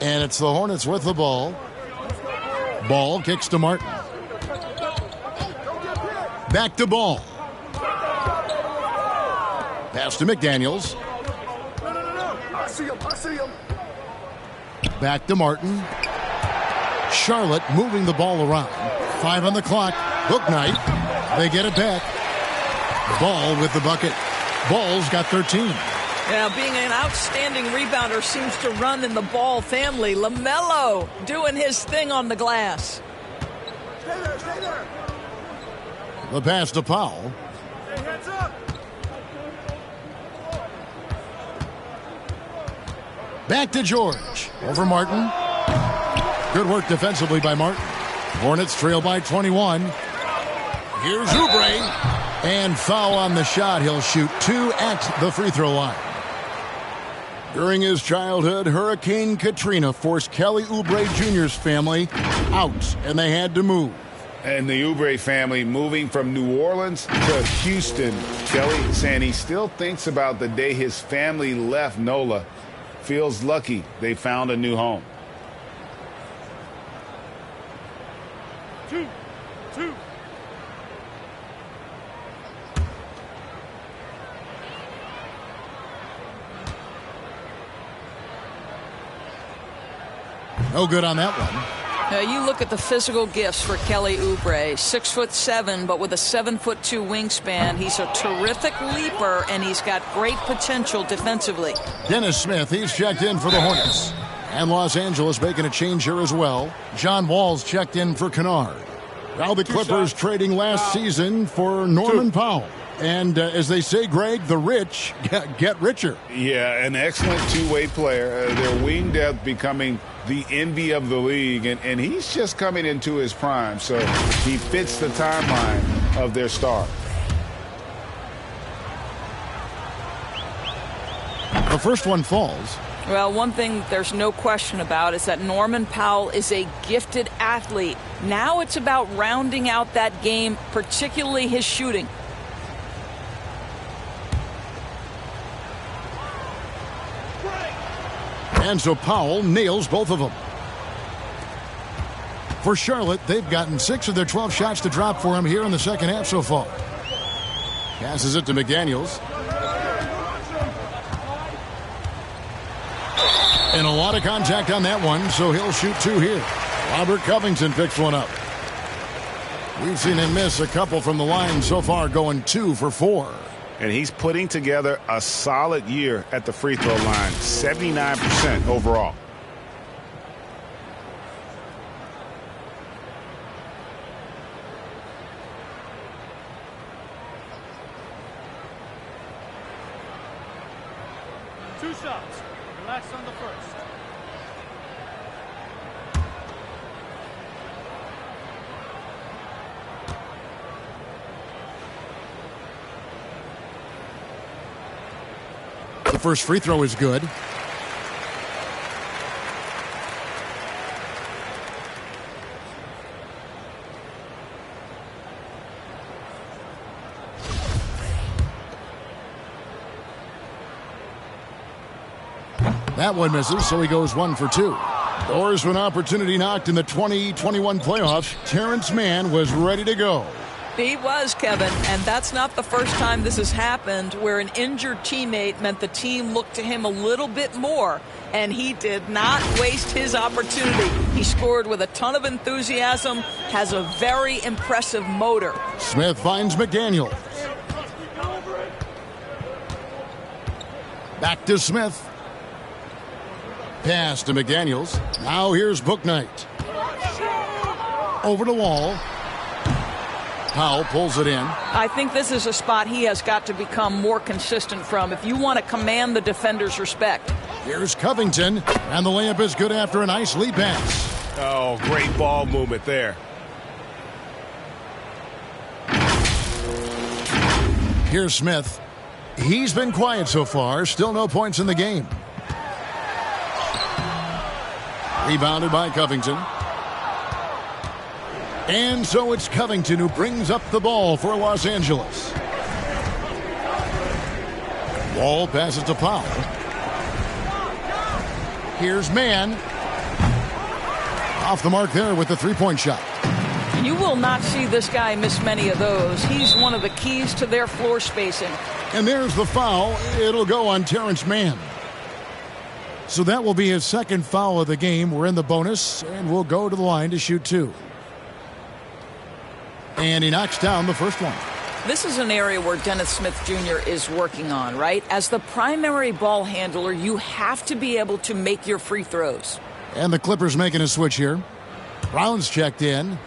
And it's the Hornets with the ball. Ball kicks to Martin. Back to Ball. Pass to McDaniels. I see him. Back to Martin. Charlotte moving the ball around. 5 on the clock. Bouknight. They get it back. Ball with the bucket. Ball's got 13. Yeah, being an outstanding rebounder seems to run in the Ball family. LaMelo doing his thing on the glass. Stay there. The pass to Powell. Hey, hands up. Back to George. Over Martin. Good work defensively by Martin. Hornets trail by 21. Here's Oubre. And foul on the shot. He'll shoot 2 at the free throw line. During his childhood, Hurricane Katrina forced Kelly Oubre Jr.'s family out, and they had to move. And the Oubre family moving from New Orleans to Houston. Kelly saying he still thinks about the day his family left NOLA. Feels lucky they found a new home. 2. No good on that one. Now you look at the physical gifts for Kelly Oubre. 6'7", but with a 7'2" wingspan. He's a terrific leaper, and he's got great potential defensively. Dennis Smith, he's checked in for the Hornets. And Los Angeles making a change here as well. John Wall's checked in for Kennard. Now the Clippers trading last season for Norman Powell. And as they say, Greg, the rich get richer. Yeah, an excellent two-way player. Their wing depth becoming the envy of the league, and he's just coming into his prime, so he fits the timeline of their star. The first one falls. Well, one thing there's no question about is that Norman Powell is a gifted athlete. Now it's about rounding out that game, particularly his shooting. And so Powell nails both of them. For Charlotte, they've gotten 6 of their 12 shots to drop for him here in the second half so far. Passes it to McDaniels. And a lot of contact on that one, so he'll shoot 2 here. Robert Covington picks one up. We've seen him miss a couple from the line so far, going 2 for 4. And he's putting together a solid year at the free throw line, 79% overall. 2 shots. Relax on the first. The first free throw is good. That one misses, so he goes 1 for 2. Doors to an opportunity knocked in the 2021 playoffs. Terrence Mann was ready to go. He was, Kevin, and that's not the first time this has happened where an injured teammate meant the team looked to him a little bit more, and he did not waste his opportunity. He scored with a ton of enthusiasm, has a very impressive motor. Smith finds McDaniel. Back to Smith. Pass to McDaniels. Now here's Bouknight. Over to Wall. Powell pulls it in. I think this is a spot he has got to become more consistent from if you want to command the defender's respect. Here's Covington, and the layup is good after a nice lead pass. Oh, great ball movement there. Here's Smith. He's been quiet so far. Still no points in the game. Rebounded by Covington. And so it's Covington who brings up the ball for Los Angeles. Wall passes to Powell. Here's Mann. Off the mark there with the three-point shot. You will not see this guy miss many of those. He's one of the keys to their floor spacing. And there's the foul. It'll go on Terrence Mann. So that will be his second foul of the game. We're in the bonus, and we'll go to the line to shoot 2. And he knocks down the first one. This is an area where Dennis Smith Jr. is working on, right? As the primary ball handler, you have to be able to make your free throws. And the Clippers making a switch here. Brown's checked in.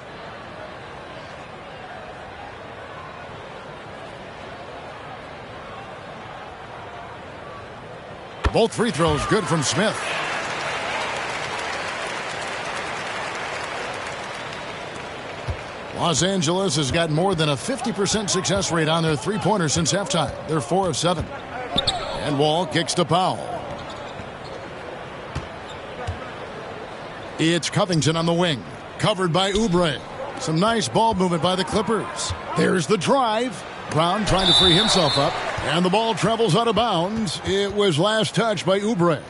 Both free throws good from Smith. Los Angeles has got more than a 50% success rate on their three-pointer since halftime. They're 4 of 7. And Wall kicks to Powell. It's Covington on the wing. Covered by Oubre. Some nice ball movement by the Clippers. There's the drive. Brown trying to free himself up. And the ball travels out of bounds. It was last touched by Oubre.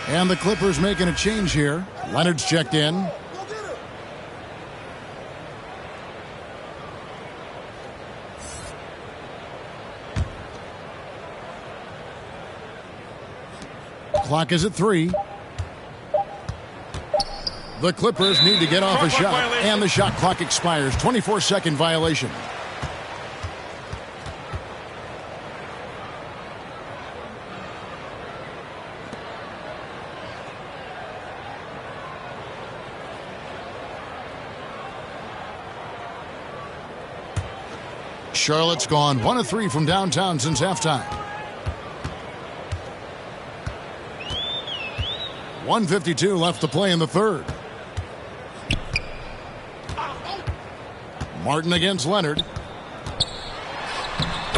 And the Clippers making a change here. Leonard's checked in. Clock is at 3. The Clippers need to get off a shot, and the shot clock expires. 24-second violation. Charlotte's gone 1 of 3 from downtown since halftime. 1:52 left to play in the third. Martin against Leonard.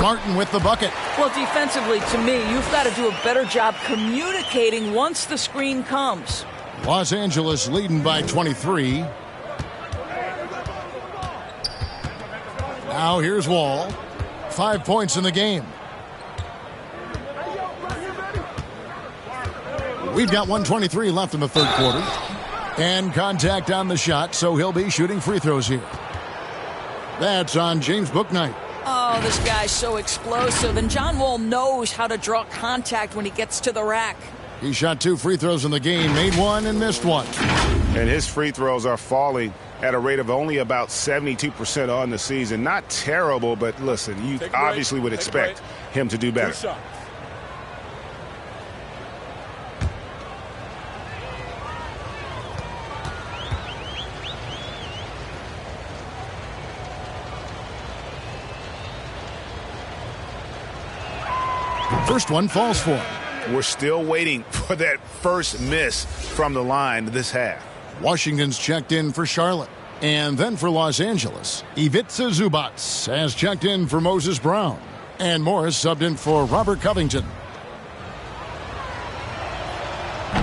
Martin with the bucket. Well, defensively, to me, you've got to do a better job communicating once the screen comes. Los Angeles leading by 23. Now here's Wall. 5 points in the game. We've got 1:23 left in the third quarter. And contact on the shot, so he'll be shooting free throws here. That's on James Bouknight. Oh, this guy's so explosive, and John Wall knows how to draw contact when he gets to the rack. He shot 2 free throws in the game, made 1 and missed 1. And his free throws are falling at a rate of only about 72% on the season. Not terrible, but listen, you obviously would expect him to do better. First one falls for him. We're still waiting for that first miss from the line this half. Washington's checked in for Charlotte. And then for Los Angeles, Ivica Zubac has checked in for Moses Brown. And Morris subbed in for Robert Covington.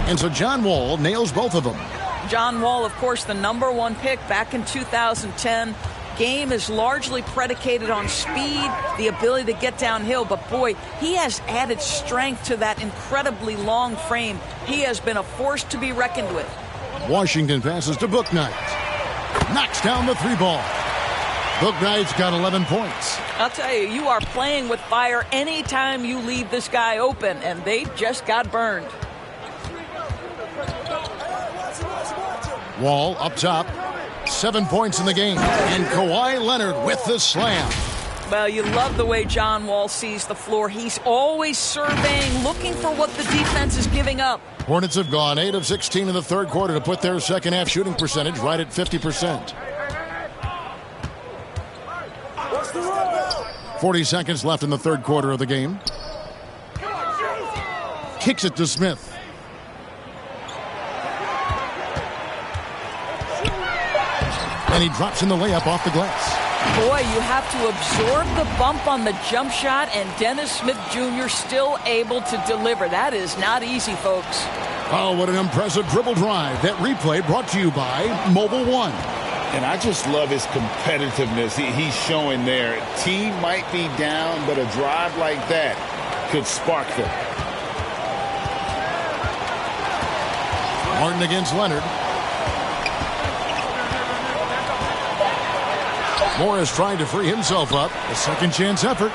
And so John Wall nails both of them. John Wall, of course, the #1 pick back in 2010. Game is largely predicated on speed, the ability to get downhill. But, boy, he has added strength to that incredibly long frame. He has been a force to be reckoned with. Washington passes to Bouknight. Knocks down the 3-ball. Bouknight's got 11 points. I'll tell you, you are playing with fire anytime you leave this guy open, and they just got burned. Wall up top. 7 points in the game. And Kawhi Leonard with the slam. Well, you love the way John Wall sees the floor. He's always surveying, looking for what the defense is giving up. Hornets have gone 8 of 16 in the third quarter to put their second half shooting percentage right at 50%. 40 seconds left in the third quarter of the game. Kicks it to Smith. And he drops in the layup off the glass. Boy, you have to absorb the bump on the jump shot, and Dennis Smith Jr. still able to deliver. That is not easy, folks. Oh, what an impressive dribble drive. That replay brought to you by Mobile One. And I just love his competitiveness he's showing there. Team might be down, but a drive like that could spark them. Martin against Leonard. Morris trying to free himself up. A second chance effort.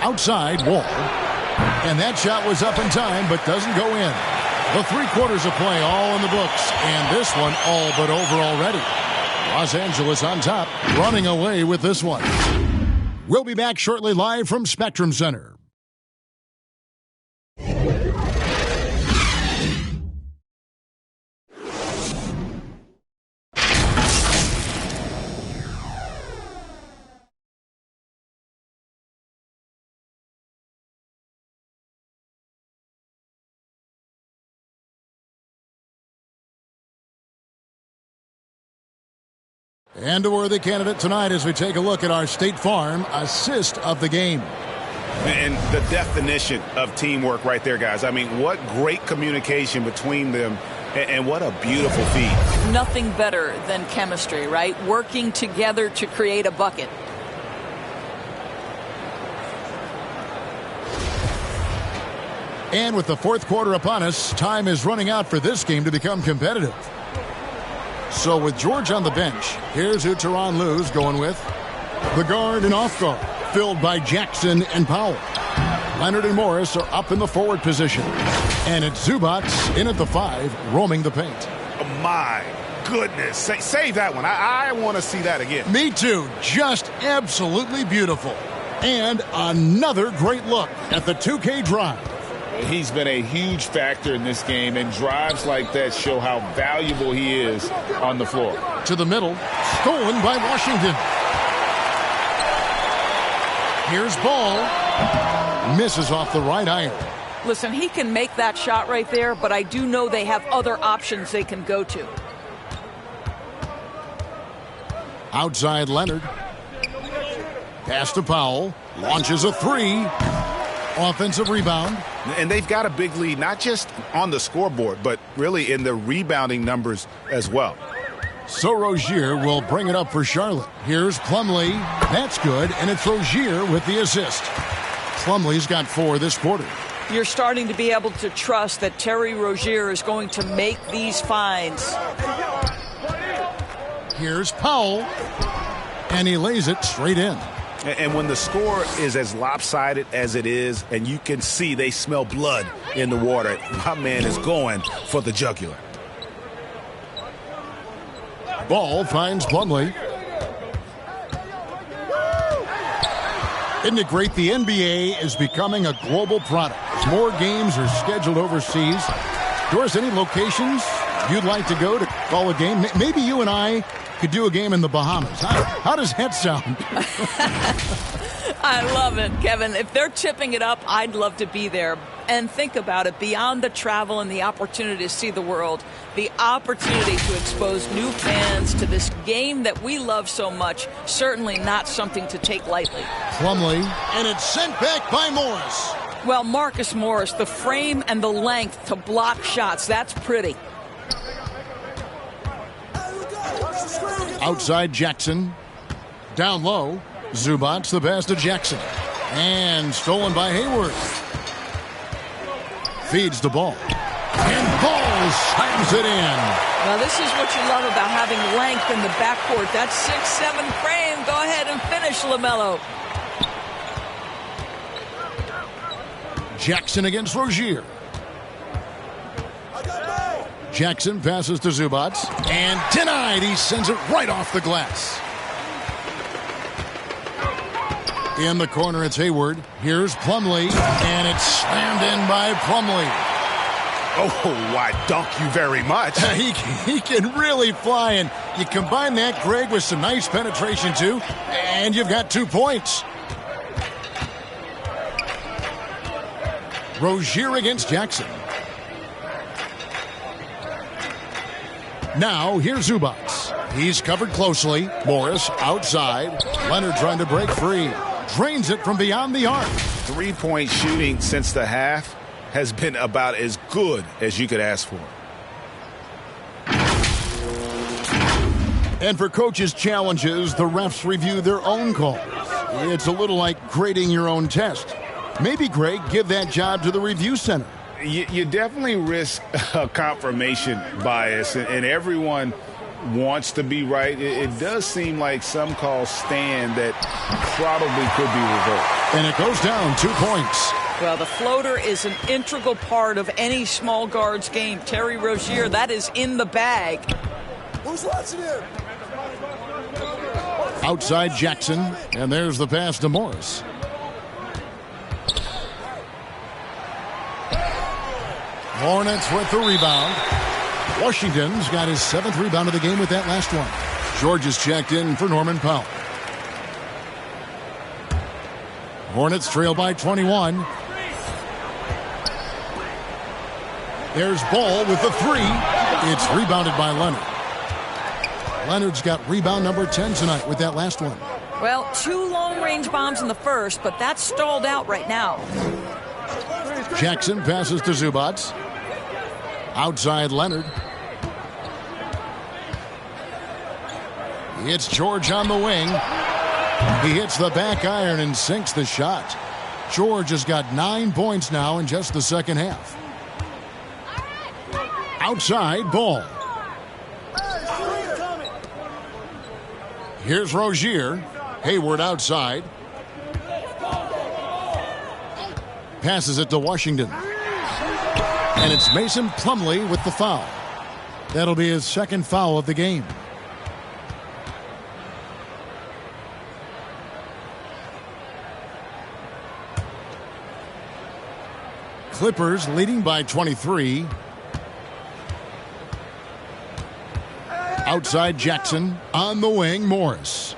Outside, Wall. And that shot was up in time, but doesn't go in. The 3 quarters of play all in the books. And this one all but over already. Los Angeles on top, running away with this one. We'll be back shortly live from Spectrum Center. And a worthy candidate tonight as we take a look at our State Farm assist of the game. And the definition of teamwork right there, guys. I mean, what great communication between them, and what a beautiful feed. Nothing better than chemistry, right? Working together to create a bucket. And with the fourth quarter upon us, time is running out for this game to become competitive. So with George on the bench, here's who Tyronn Lue's going with. The guard and off guard, filled by Jackson and Powell. Leonard and Morris are up in the forward position. And it's Zubac in at the 5, roaming the paint. Oh my goodness. Save that one. I want to see that again. Me too. Just absolutely beautiful. And another great look at the 2K drive. He's been a huge factor in this game, and drives like that show how valuable he is on the floor. To the middle, stolen by Washington. Here's Ball. Misses off the right iron. Listen, he can make that shot right there, but I do know they have other options they can go to. Outside Leonard. Pass to Powell. Launches a 3. Offensive rebound. And they've got a big lead, not just on the scoreboard, but really in the rebounding numbers as well. So Rozier will bring it up for Charlotte. Here's Plumlee. That's good, and it's Rozier with the assist. Plumlee's got 4 this quarter. You're starting to be able to trust that Terry Rozier is going to make these finds. Here's Powell, and he lays it straight in. And when the score is as lopsided as it is, and you can see they smell blood in the water, my man is going for the jugular. Ball finds Plumlee. Isn't it great? The NBA is becoming a global product. More games are scheduled overseas. Doris, any locations you'd like to go to call a game? Maybe you and I could do a game in the Bahamas. How does that sound? I love it, Kevin. If they're tipping it up, I'd love to be there. And think about it, beyond the travel and the opportunity to see the world, the opportunity to expose new fans to this game that we love so much, certainly not something to take lightly. Plumlee, and it's sent back by Morris. Well, Marcus Morris, the frame and the length to block shots, that's pretty. Outside Jackson. Down low. Zubac, the pass to Jackson. And stolen by Hayward. Feeds the ball. And Ball slams it in. Now, this is what you love about having length in the backcourt. That 6'7" frame. Go ahead and finish, LaMelo. Jackson against Rozier. Jackson passes to Zubac. And denied. He sends it right off the glass. In the corner, it's Hayward. Here's Plumlee. And it's slammed in by Plumlee. Oh, I dunk you very much. He can really fly. And you combine that, Greg, with some nice penetration, too. And you've got 2 points. Rozier against Jackson. Now, here's Zubac. He's covered closely. Morris outside. Leonard trying to break free. Drains it from beyond the arc. 3-point shooting since the half has been about as good as you could ask for. And for coaches' challenges, the refs review their own calls. It's a little like grading your own test. Maybe, Greg, give that job to the review center. You definitely risk a confirmation bias, and everyone wants to be right. It does seem like some calls stand that probably could be reversed. And it goes down 2 points. Well, the floater is an integral part of any small guard's game. Terry Rozier, that is in the bag. Who's watching him? Outside Jackson, and there's the pass to Morris. Hornets with the rebound. Washington's got his 7th rebound of the game with that last one. George is checked in for Norman Powell. Hornets trail by 21. There's Ball with the 3. It's rebounded by Leonard. Leonard's got rebound number 10 tonight with that last one. Well, 2 long-range bombs in the first, but that's stalled out right now. Jackson passes to Zubac. Outside Leonard. It's George on the wing. He hits the back iron and sinks the shot. George has got 9 points now in just the second half. Outside Ball. Here's Rozier. Hayward outside. Passes it to Washington. And it's Mason Plumlee with the foul. That'll be his 2nd foul of the game. Clippers leading by 23. Outside Jackson. On the wing, Morris.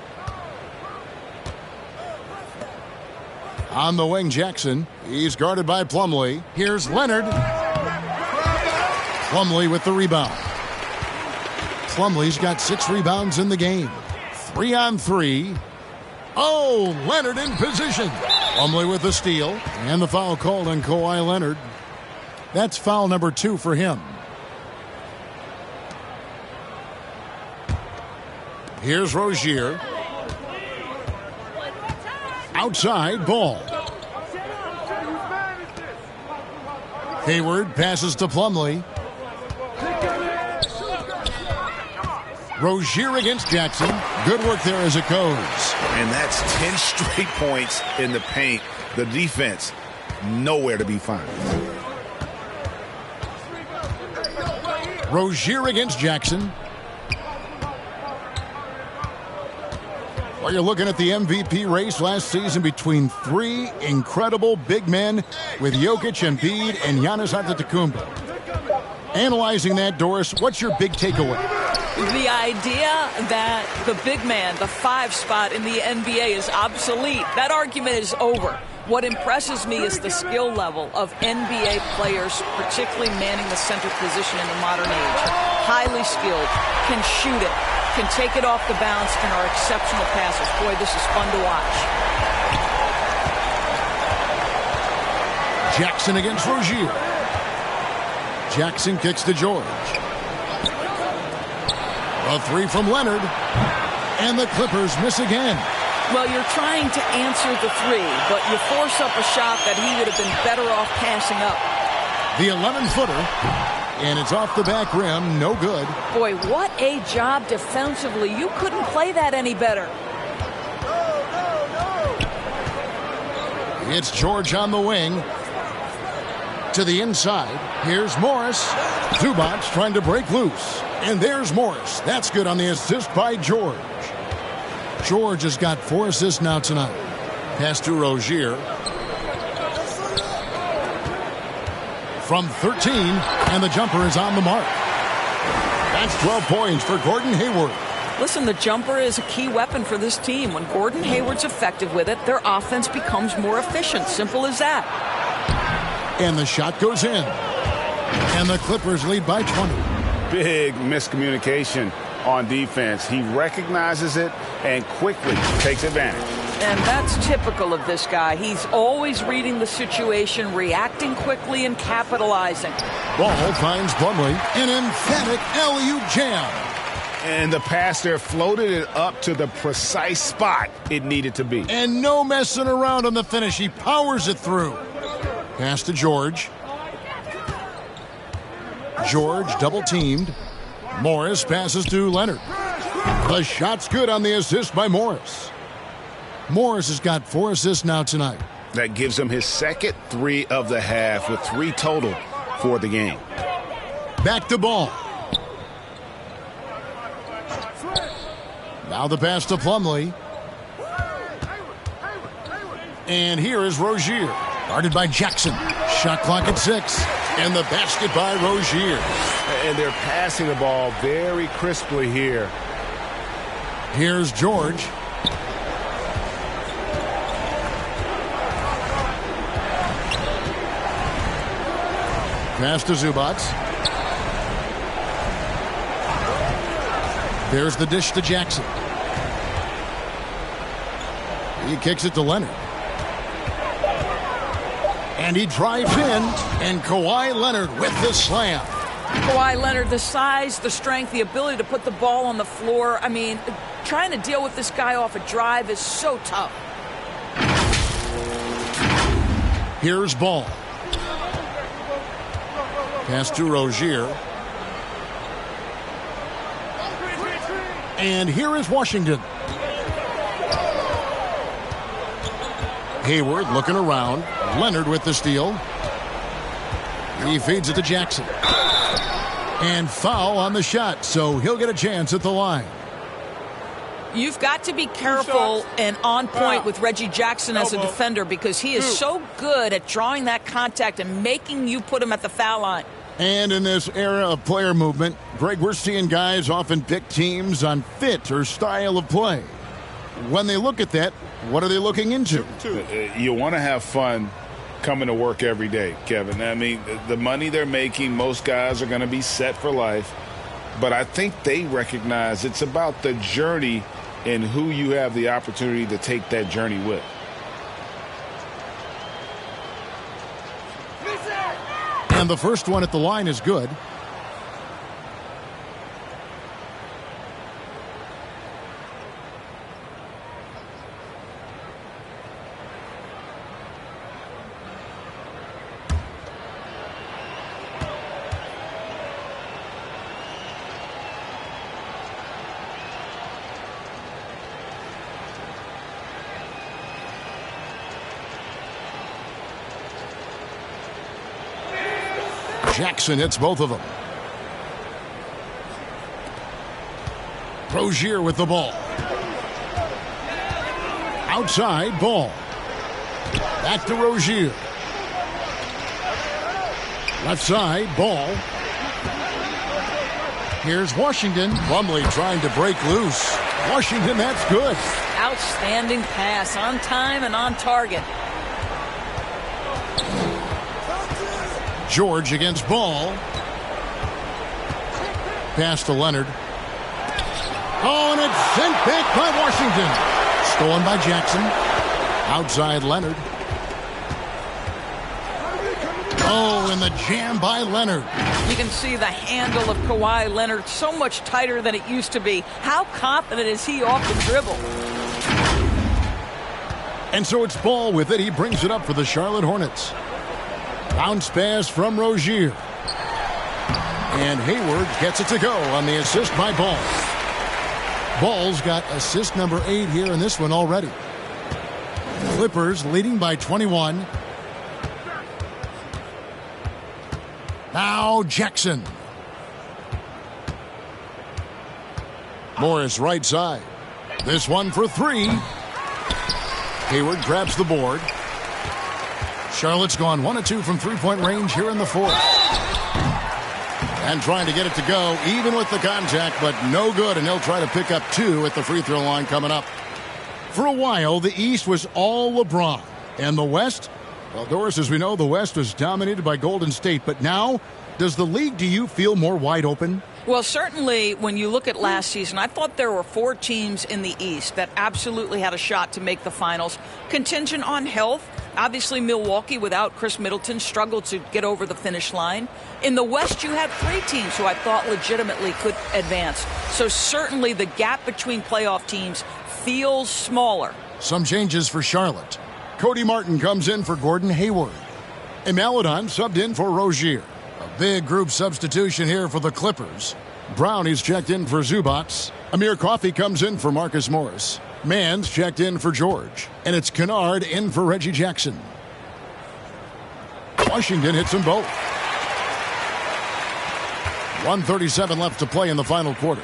On the wing, Jackson. He's guarded by Plumlee. Here's Leonard. Plumlee with the rebound. Plumlee's got 6 rebounds in the game. 3 on 3. Oh, Leonard in position. Plumlee with the steal. And the foul called on Kawhi Leonard. That's foul number 2 for him. Here's Rozier. Outside, Ball. Hayward passes to Plumlee. Rozier against Jackson. Good work there as it goes. And that's 10 straight points in the paint. The defense, nowhere to be found. Rozier against Jackson. Well, you're looking at the MVP race last season between 3 incredible big men with Jokic, Embiid, and Giannis Antetokounmpo. Analyzing that, Doris, what's your big takeaway? The idea that the big man, the 5 spot in the NBA is obsolete, that argument is over. What impresses me is the skill level of NBA players, particularly manning the center position in the modern age. Highly skilled, can shoot it, can take it off the bounce, and are exceptional passers. Boy, this is fun to watch. Jackson against Rozier. Jackson kicks to George. A 3 from Leonard. And the Clippers miss again. Well, you're trying to answer the 3, but you force up a shot that he would have been better off passing up. The 11-footer. And it's off the back rim. No good. Boy, what a job defensively. You couldn't play that any better. It's George on the wing. To the inside. Here's Morris. Zubac trying to break loose. And there's Morris. That's good on the assist by George. George has got 4 assists now tonight. Pass to Rozier. From 13, and the jumper is on the mark. That's 12 points for Gordon Hayward. Listen, the jumper is a key weapon for this team. When Gordon Hayward's effective with it, their offense becomes more efficient. Simple as that. And the shot goes in. And the Clippers lead by 20. Big miscommunication on defense. He recognizes it and quickly takes advantage. And that's typical of this guy. He's always reading the situation, reacting quickly, and capitalizing. Ball finds Plumlee. An emphatic alley-oop jam. And the pass there floated it up to the precise spot it needed to be. And no messing around on the finish. He powers it through. Pass to George. George double-teamed. Morris passes to Leonard. The shot's good on the assist by Morris. Morris has got 4 assists now tonight. That gives him his second 3 of the half with 3 total for the game. Back to Ball. Now the pass to Plumlee. And here is Rozier. Guarded by Jackson. Shot clock at 6. And the basket by Rozier. And they're passing the ball very crisply here. Here's George. Pass to Zubac. There's the dish to Jackson. He kicks it to Leonard. And he drives in, and Kawhi Leonard with the slam. Kawhi Leonard, the size, the strength, the ability to put the ball on the floor. I mean, trying to deal with this guy off a drive is so tough. Here's Ball. Pass to Rozier. And here is Washington. Hayward looking around. Leonard with the steal. He feeds it to Jackson. And foul on the shot, so he'll get a chance at the line. You've got to be careful and on point with Reggie Jackson as a defender because he is so good at drawing that contact and making you put him at the foul line. And in this era of player movement, Greg, we're seeing guys often pick teams on fit or style of play. When they look at that, what are they looking into? You want to have fun coming to work every day, Kevin. I mean, the money they're making, most guys are going to be set for life. But I think they recognize it's about the journey and who you have the opportunity to take that journey with. And the first one at the line is good. Jackson hits both of them. Rozier with the ball. Outside, Ball. Back to Rozier. Left side, Ball. Here's Washington. Plumlee trying to break loose. Washington, that's good. Outstanding pass, on time and on target. George against Ball. Pass to Leonard. Oh, and it's sent back by Washington. Stolen by Jackson. Outside Leonard. Oh, and the jam by Leonard. You can see the handle of Kawhi Leonard so much tighter than it used to be. How confident is he off the dribble? And so it's Ball with it. He brings it up for the Charlotte Hornets. Bounce pass from Rozier. And Hayward gets it to go on the assist by Ball. Ball's got assist number 8 here in this one already. Clippers leading by 21. Now Jackson. Morris right side. This one for 3. Hayward grabs the board. Charlotte's gone 1 of 2 from three-point range here in the fourth. And trying to get it to go, even with the contact, but no good, and he'll try to pick up 2 at the free throw line coming up. For a while, the East was all LeBron. And the West? Well, Doris, as we know, the West was dominated by Golden State. But now, does the league, do you feel more wide open? Well, certainly when you look at last season, I thought there were 4 teams in the East that absolutely had a shot to make the finals. Contingent on health. Obviously, Milwaukee, without Chris Middleton, struggled to get over the finish line. In the West, you had 3 teams who I thought legitimately could advance. So certainly the gap between playoff teams feels smaller. Some changes for Charlotte. Cody Martin comes in for Gordon Hayward. And Maladon subbed in for Rozier. A big group substitution here for the Clippers. Brownie's checked in for Zubats. Amir Coffey comes in for Marcus Morris. Mann's checked in for George. And it's Kennard in for Reggie Jackson. Washington hits them both. 1:37 left to play in the final quarter.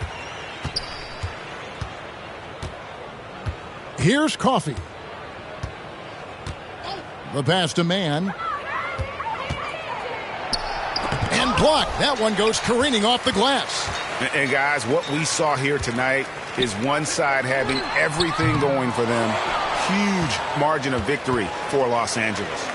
Here's Coffey. The pass to Mann. And blocked. That one goes careening off the glass. And guys, what we saw here tonight is one side having everything going for them. Huge margin of victory for Los Angeles.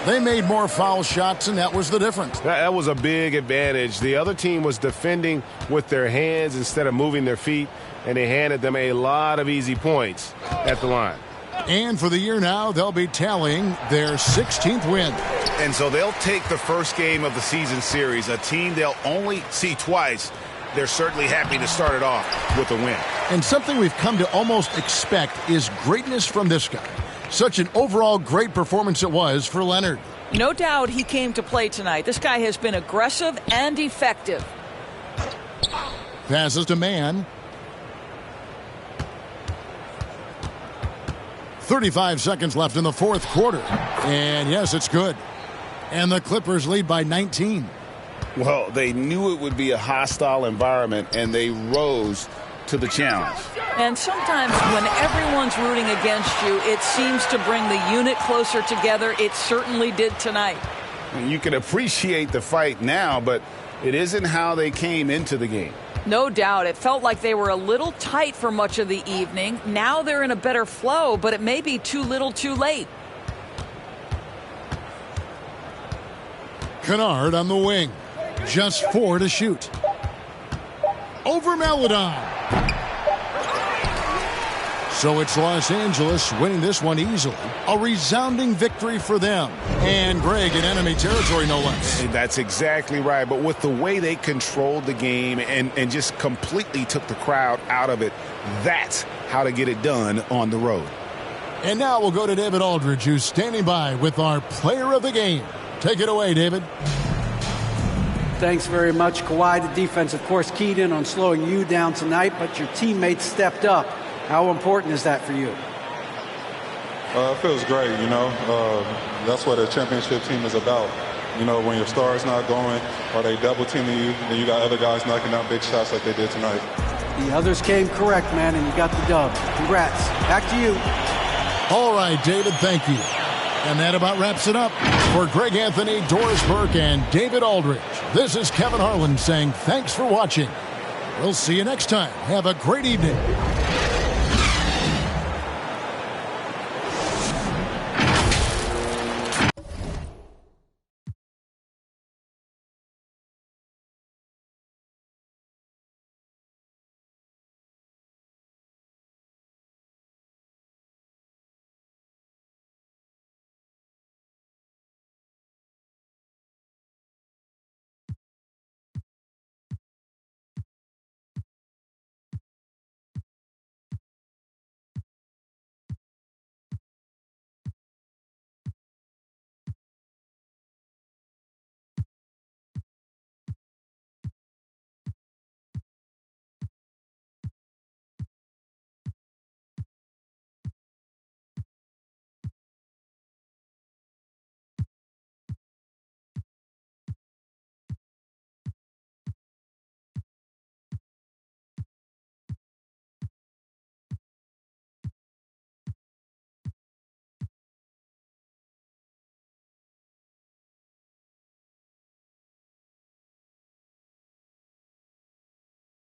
They made more foul shots, and that was the difference. That was a big advantage. The other team was defending with their hands instead of moving their feet, and they handed them a lot of easy points at the line. And for the year now, they'll be tallying their 16th win. And so they'll take the first game of the season series, a team they'll only see twice. They're certainly happy to start it off with a win. And something we've come to almost expect is greatness from this guy. Such an overall great performance it was for Leonard. No doubt he came to play tonight. This guy has been aggressive and effective. Passes to Mann. 35 seconds left in the fourth quarter. And yes, it's good. And the Clippers lead by 19. Well, they knew it would be a hostile environment, and they rose to the challenge. And sometimes when everyone's rooting against you, it seems to bring the unit closer together. It certainly did tonight. You can appreciate the fight now, but it isn't how they came into the game. No doubt. It felt like they were a little tight for much of the evening. Now they're in a better flow, but it may be too little too late. Kennard on the wing. Just 4 to shoot. Over Maladon. So it's Los Angeles winning this one easily. A resounding victory for them. And Greg in enemy territory, no less. That's exactly right. But with the way they controlled the game and just completely took the crowd out of it, that's how to get it done on the road. And now we'll go to David Aldridge, who's standing by with our player of the game. Take it away, David. Thanks very much, Kawhi. The defense, of course, keyed in on slowing you down tonight, but your teammates stepped up. How important is that for you? It feels great, you know. That's what a championship team is about. You know, when your star's not going or they double teaming you, and you got other guys knocking down big shots like they did tonight. The others came correct, man, and you got the dub. Congrats. Back to you. All right, David, thank you. And that about wraps it up. For Greg Anthony, Doris Burke, and David Aldridge, this is Kevin Harlan saying thanks for watching. We'll see you next time. Have a great evening.